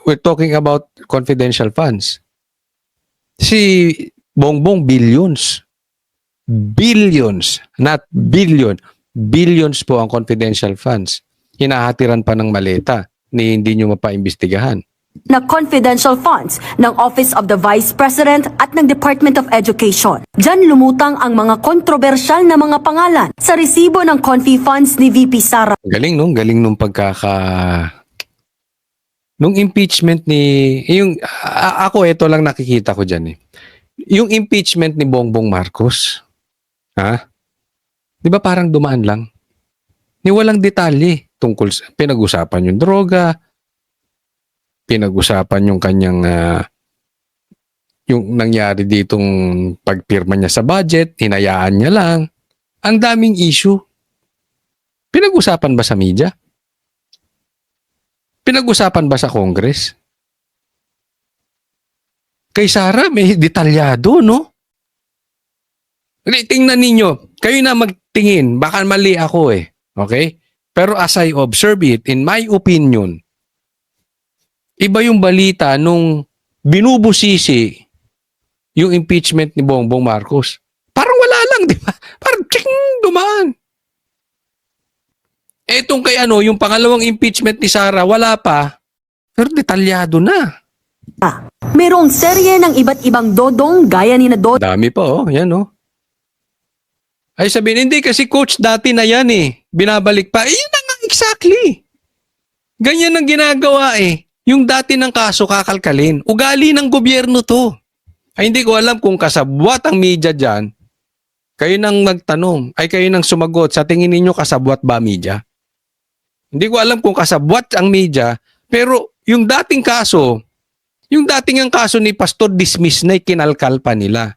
We're talking about confidential funds. Si Bongbong billions. Billions, not billion. Billions po ang confidential funds. Hinahatiran pa ng maleta ni hindi nyo mapaimbestigahan. Na confidential funds ng Office of the Vice President at ng Department of Education. Diyan lumutang ang mga kontrobersyal na mga pangalan sa resibo ng confi funds ni VP Sara. Galing nung nung impeachment ni ako ito lang nakikita ko diyan eh. Yung impeachment ni Bongbong Marcos, di ba parang dumaan lang? Ni walang detalye tungkol sa pinag-usapan yung droga, pinag-usapan yung kanyang yung nangyari ditong pagpirma niya sa budget, hinayaan niya lang. Ang daming issue. Pinag-usapan ba sa media? Pinag-usapan ba sa Congress? Kay Sara, may detalyado, no? Tingnan ninyo, kayo na magtingin, baka mali ako eh. Okay? Pero as I observe it, in my opinion, iba yung balita nung binubusisi yung impeachment ni Bongbong Marcos. Parang wala lang, di ba? Parang dumaan. Etong kay yung pangalawang impeachment ni Sara, wala pa. Pero detalyado na. Merong serye ng iba't ibang dodong gaya ni na Dodong. Dami pa, yan Ay sabihin, hindi kasi coach dati na yan eh. Binabalik pa. Yun na nga, exactly. Ganyan ang ginagawa eh. Yung dati ng kaso kakalkalin. Ugali ng gobyerno to. Ay hindi ko alam kung kasabwat ang media dyan. Kayo nang magtanong. Ay kayo nang sumagot. Sa tingin ninyo kasabwat ba media? Hindi ko alam kung kasabwat ang media. Pero yung dating kaso, yung dating ang kaso ni Pastor dismiss na kinalkal pa nila.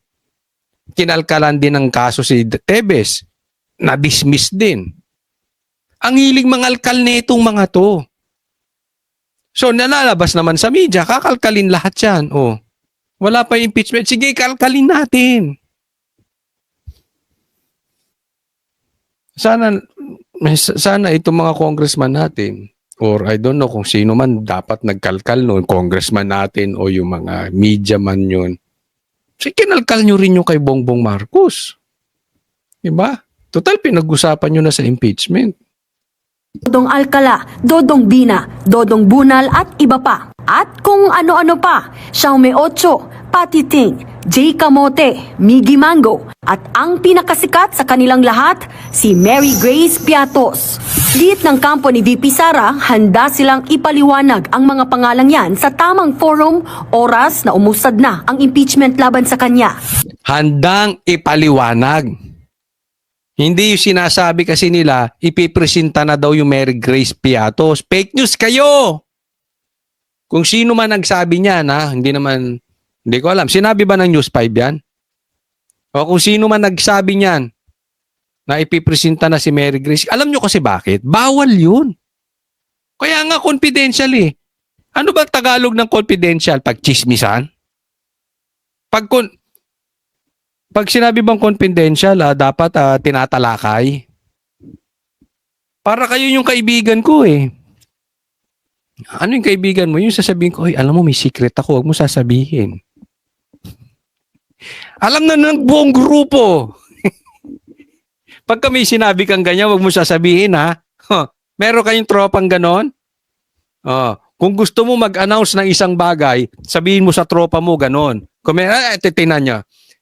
Kinalkalan din ang kaso si Tebes. Na-dismiss din. Ang hiling mangalkal nitong mga to. So, nalalabas naman sa media, kakalkalin lahat yan. Wala pa impeachment. Sige, kalkalin natin. Sana itong mga congressman natin, or I don't know kung sino man dapat nagkalkal noon, congressman natin o yung mga media man yun. So, kinalkal nyo rin yung kay Bongbong Marcos. Diba? Total, pinag-usapan nyo na sa impeachment. Dodong Alcala, Dodong Bina, Dodong Bunal at iba pa. At kung ano-ano pa, Xiaomi 8, Patiting, Jay Camote, Miggy Mango, at ang pinakasikat sa kanilang lahat, si Mary Grace Piatos. Diit ng kampo ni VP Sara, handa silang ipaliwanag ang mga pangalang yan sa tamang forum, oras na umusad na ang impeachment laban sa kanya. Handang ipaliwanag. Hindi yung sinasabi kasi nila, ipipresenta na daw yung Mary Grace Piatos. Fake news kayo! Kung sino man nagsabi niya na, hindi ko alam. Sinabi ba ng News 5 yan? O kung sino man nagsabi niyan na ipipresenta na si Mary Grace, alam nyo kasi bakit? Bawal yun. Kaya nga confidential eh. Ano ba Tagalog ng confidential? Pagchismisan? Pag sinabi bang confidential, dapat tinatalakay. Para kayo yung kaibigan ko eh. Ano yung kaibigan mo? Yung sasabihin ko, alam mo may secret ako, huwag mo sasabihin. Alam na ng buong grupo. Pagka may sinabi kang ganyan, huwag mo sasabihin ha. Meron kayong tropang ganon? Kung gusto mo mag-announce ng isang bagay, sabihin mo sa tropa mo ganon. Kung titingnan niya,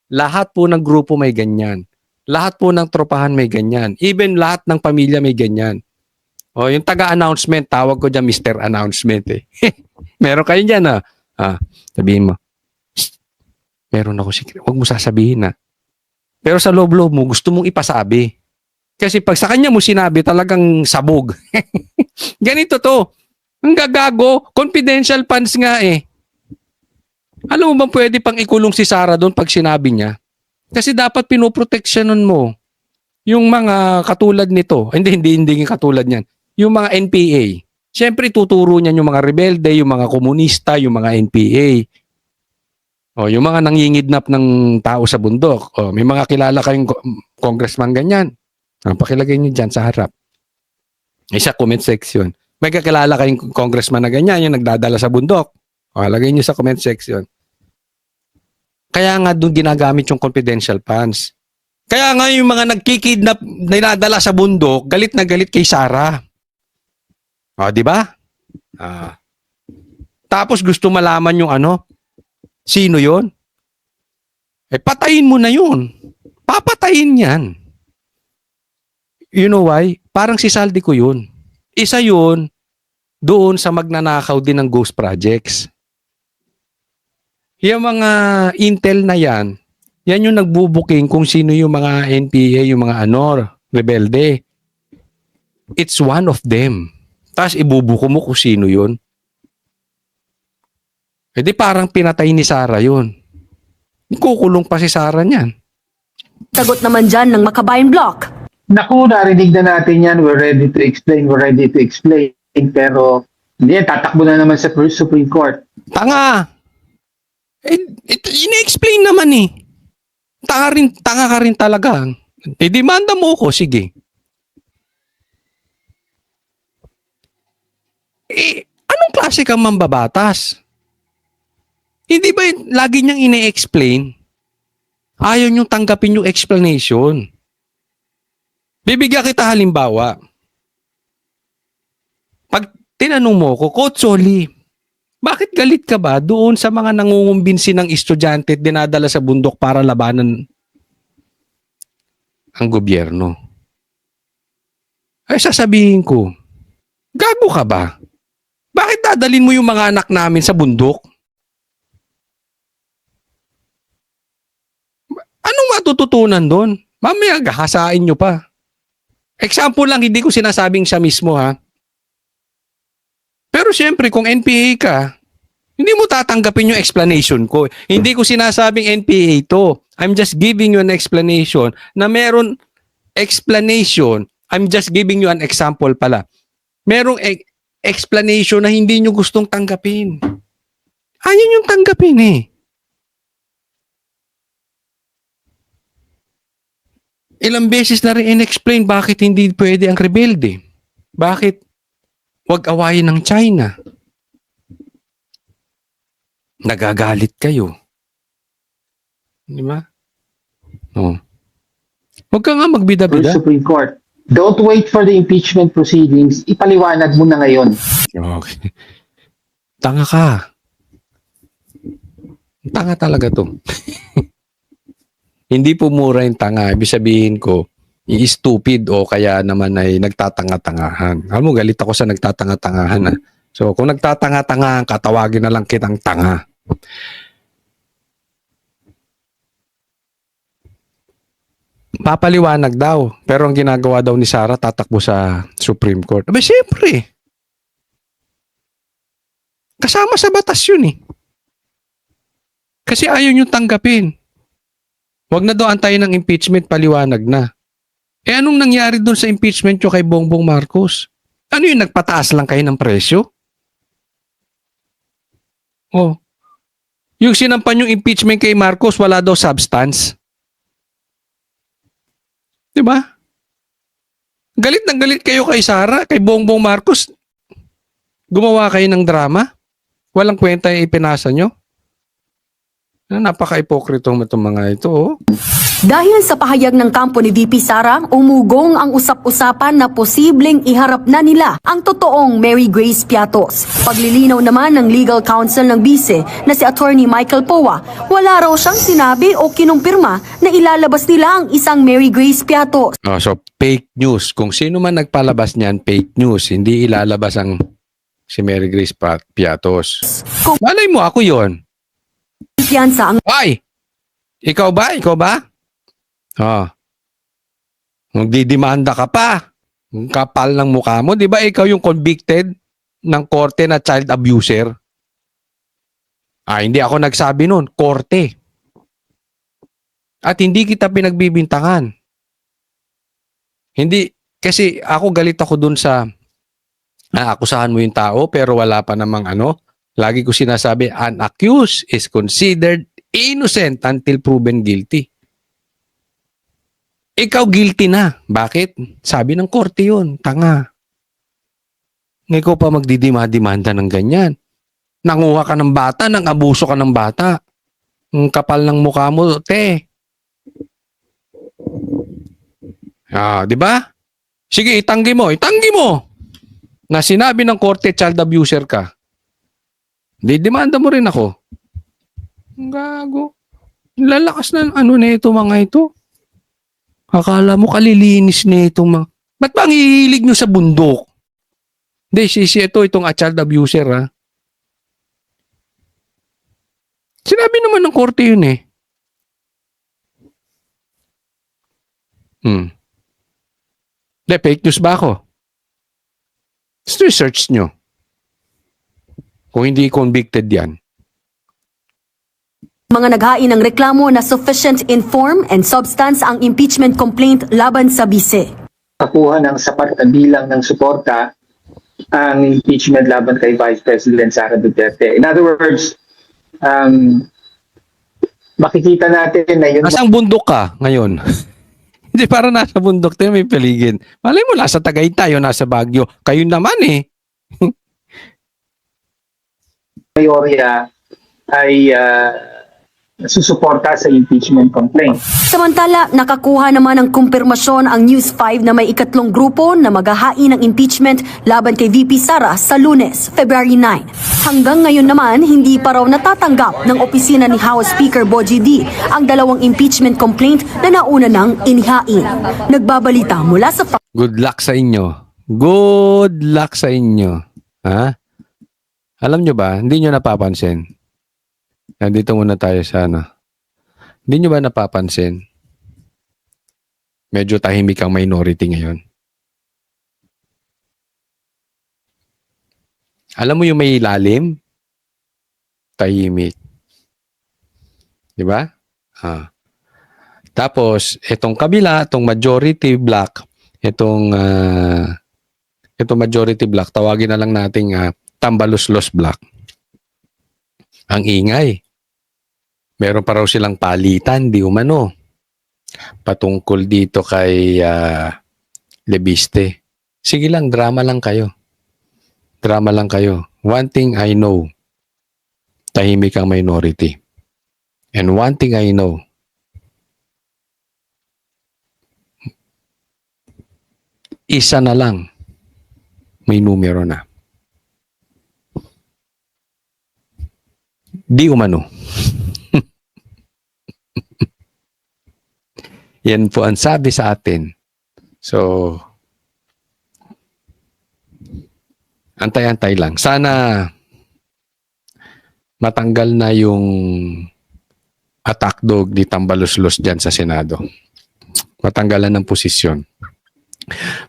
lahat po ng grupo may ganyan. Lahat po ng tropahan may ganyan. Even lahat ng pamilya may ganyan. Yung taga-announcement, tawag ko dyan Mr. Announcement eh. Meron kayo dyan sabihin mo, meron ako secret. Huwag mo sasabihin Pero sa loob-loob mo, gusto mong ipasabi. Kasi pag sa kanya mo sinabi, talagang sabog. Ganito to. Ang gagago, confidential funds nga eh. Alam mo bang pwede pang ikulong si Sara doon pag sinabi niya? Kasi dapat pinoproteksyonan mo yung mga katulad nito. Hindi katulad niyan. Yung mga NPA. Siyempre tuturo niyan yung mga rebelde, yung mga komunista, yung mga NPA. Yung mga nangingidnap ng tao sa bundok. May mga kilala kayong congressman ganyan. Pakilagay niyo dyan sa harap. Sa comment section. May kakilala kayong congressman na ganyan, yung nagdadala sa bundok. Lagay niyo sa comment section. Kaya nga doon ginagamit yung confidential funds. Kaya nga yung mga nagkikidnap, dinadala sa bundok, galit na galit kay Sara. Di ba? Tapos gusto malaman yung sino yon? Patayin mo na yun. Papatayin yan. You know why? Parang si Saldi ko yun. Isa yun doon sa magnanakaw din ng ghost projects. Yung mga intel na yan yung nagbubuking kung sino yung mga NPA, yung mga rebelde. It's one of them. Tapos ibubuko mo kung sino yun. Di parang pinatay ni Sara yun. Kukulong pa si Sara niyan. Sagot naman dyan ng Makabayan Block. Naku, narinig na natin yan. We're ready to explain. Pero hindi, tatakbo na naman sa Supreme Court. Tanga! Ine-explain naman eh. Tanga ka rin talaga. Demanda mo ko, sige. Anong klase kang mambabatas? Hindi ba lagi niyang ine-explain? Ayaw niyong tanggapin yung explanation. Bibigyan kita halimbawa. Pag tinanong mo ko, Coach Soli, bakit galit ka ba doon sa mga nangungumbinsi ng estudyante at dinadala sa bundok para labanan ang gobyerno? Sasabihin ko, gago ka ba? Bakit dadalin mo yung mga anak namin sa bundok? Anong matututunan doon? Mamaya gahasain nyo pa. Example lang, hindi ko sinasabing siya mismo ha. Pero siyempre kung NPA ka, hindi mo tatanggapin yung explanation ko. Hindi ko sinasabing NPA to. I'm just giving you an explanation na meron explanation. I'm just giving you an example pala. Merong explanation na hindi nyo gustong tanggapin. Ayaw nyo tanggapin eh. Ilang beses na rin in-explain bakit hindi pwede ang rebelde. Bakit wag awayin ng China? Nagagalit kayo. Di ba? Huwag ka nga magbida-bida. Supreme Court. Don't wait for the impeachment proceedings. Ipaliwanag mo na ngayon. Okay. Tanga ka. tanga talaga to. Hindi po mura yung tanga. Ibig sabihin ko, i-stupid o kaya naman ay nagtatanga-tangahan. Alam mo, galit ako sa nagtatanga-tangahan. So, kung nagtatanga-tangahan, katawagin na lang kitang tanga. Papaliwanag daw. Pero ang ginagawa daw ni Sara, tatakbo sa Supreme Court. Abay, siyempre. Kasama sa batas yun eh. Kasi ayaw nyo tanggapin. Huwag na daw antayin ng impeachment, paliwanag na. Eh anong nangyari doon sa impeachment nyo kay Bongbong Marcos? Ano yung nagpataas lang kayo ng presyo? Oh. Yung sinampan yung impeachment kay Marcos, wala daw substance. Diba? Galit na galit kayo kay Sara, kay Bongbong Marcos. Gumawa kayo ng drama. Walang kwenta yung ipinasa nyo. Napaka-ipokrito mo itong mga ito. Oh. Dahil sa pahayag ng kampo ni VP Sara, umugong ang usap-usapan na posibleng iharap na nila ang totoong Mary Grace Piatos. Paglilinaw naman ng legal counsel ng bise na si Attorney Michael Poa, wala raw siyang sinabi o kinumpirma na ilalabas nila ang isang Mary Grace Piatos. Oh, so fake news. Kung sino man nagpalabas niyan, fake news. Hindi ilalabas ang si Mary Grace Piatos. Malay mo, ako yon. Kumpiyansa ang Ay! Ikaw ba? Ikaw ba? Ah. Magdidemanda ka pa. Ang kapal ng mukha mo. Di ba ikaw yung convicted ng korte na child abuser? Hindi ako nagsabi nun. Korte. At hindi kita pinagbibintangan. Hindi. Kasi ako galit ako dun sa akusahan mo yung tao pero wala pa namang ano. Lagi ko sinasabi, an accused is considered innocent until proven guilty. Ikaw guilty na. Bakit? Sabi ng korte yun. Tanga. Ikaw pa magdidima-demanda ng ganyan. Nanguha ka ng bata, nang abuso ka ng bata. Ang kapal ng mukha mo, te. Di ba? Sige, itanggi mo. Itanggi mo! Na sinabi ng korte, child abuser ka. Didemanda mo rin ako. Gago. Lalakas na ano na ito mga ito. Akala mo kalilinis na ito mga. Ba't ba ang hihilig nyo sa bundok? Hindi, itong child abuser ha. Sinabi naman ng korte yun eh. Hindi, fake news ba ako? Just research nyo. Kung hindi convicted yan. mga naghain ng reklamo na sufficient in form and substance ang impeachment complaint laban sa bise. Kakuha ng sapat na bilang ng suporta ang impeachment laban kay Vice President Sara Duterte. In other words, makikita natin na yun. Nasang bundok ka ngayon? Hindi, para nasa bundok tayo may paligid. Malay mo, nasa Tagaytay o nasa Baguio. Kayo naman eh. Mayorya ay susuporta sa impeachment complaint. Samantala, nakakuha naman ng kumpirmasyon ang News 5 na may ikatlong grupo na maghahain ng impeachment laban kay VP Sara sa Lunes, February 9. Hanggang ngayon naman, hindi pa raw natatanggap ng opisina ni House Speaker Bogie D ang dalawang impeachment complaint na nauna nang inihain. Nagbabalita mula sa Good luck sa inyo. Good luck sa inyo. Ha? Alam nyo ba, hindi nyo napapansin. Nandito muna tayo sa ano. Hindi nyo ba napapansin? Medyo tahimik ang minority ngayon. Alam mo yung may ilalim? Tahimik. Di ba? Tapos, itong kabila, itong majority black, itong majority black, tawagin na lang nating tambaluslos black. Ang ingay. Meron pa raw silang palitan, di umano. Patungkol dito kay Lebiste. Sige lang, drama lang kayo. Drama lang kayo. One thing I know, tahimik ang minority. And one thing I know, isa na lang, may numero na. Di umano. Yan po ang sabi sa atin. So, antay-antay lang. Sana matanggal na yung attack dog ni Tambaluslos dyan sa Senado. Matanggalan ng posisyon.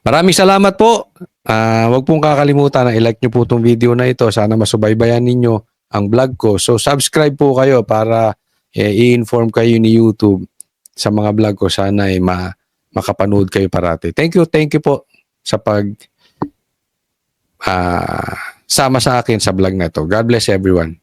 Maraming salamat po. Huwag pong kakalimutan na i-like nyo po itong video na ito. Sana masubaybayan ninyo ang vlog ko. So subscribe po kayo para i-inform kayo ni YouTube sa mga vlog ko. Sana ay makapanood kayo parati. Thank you po sa pag sama sa akin sa vlog na ito. God bless everyone.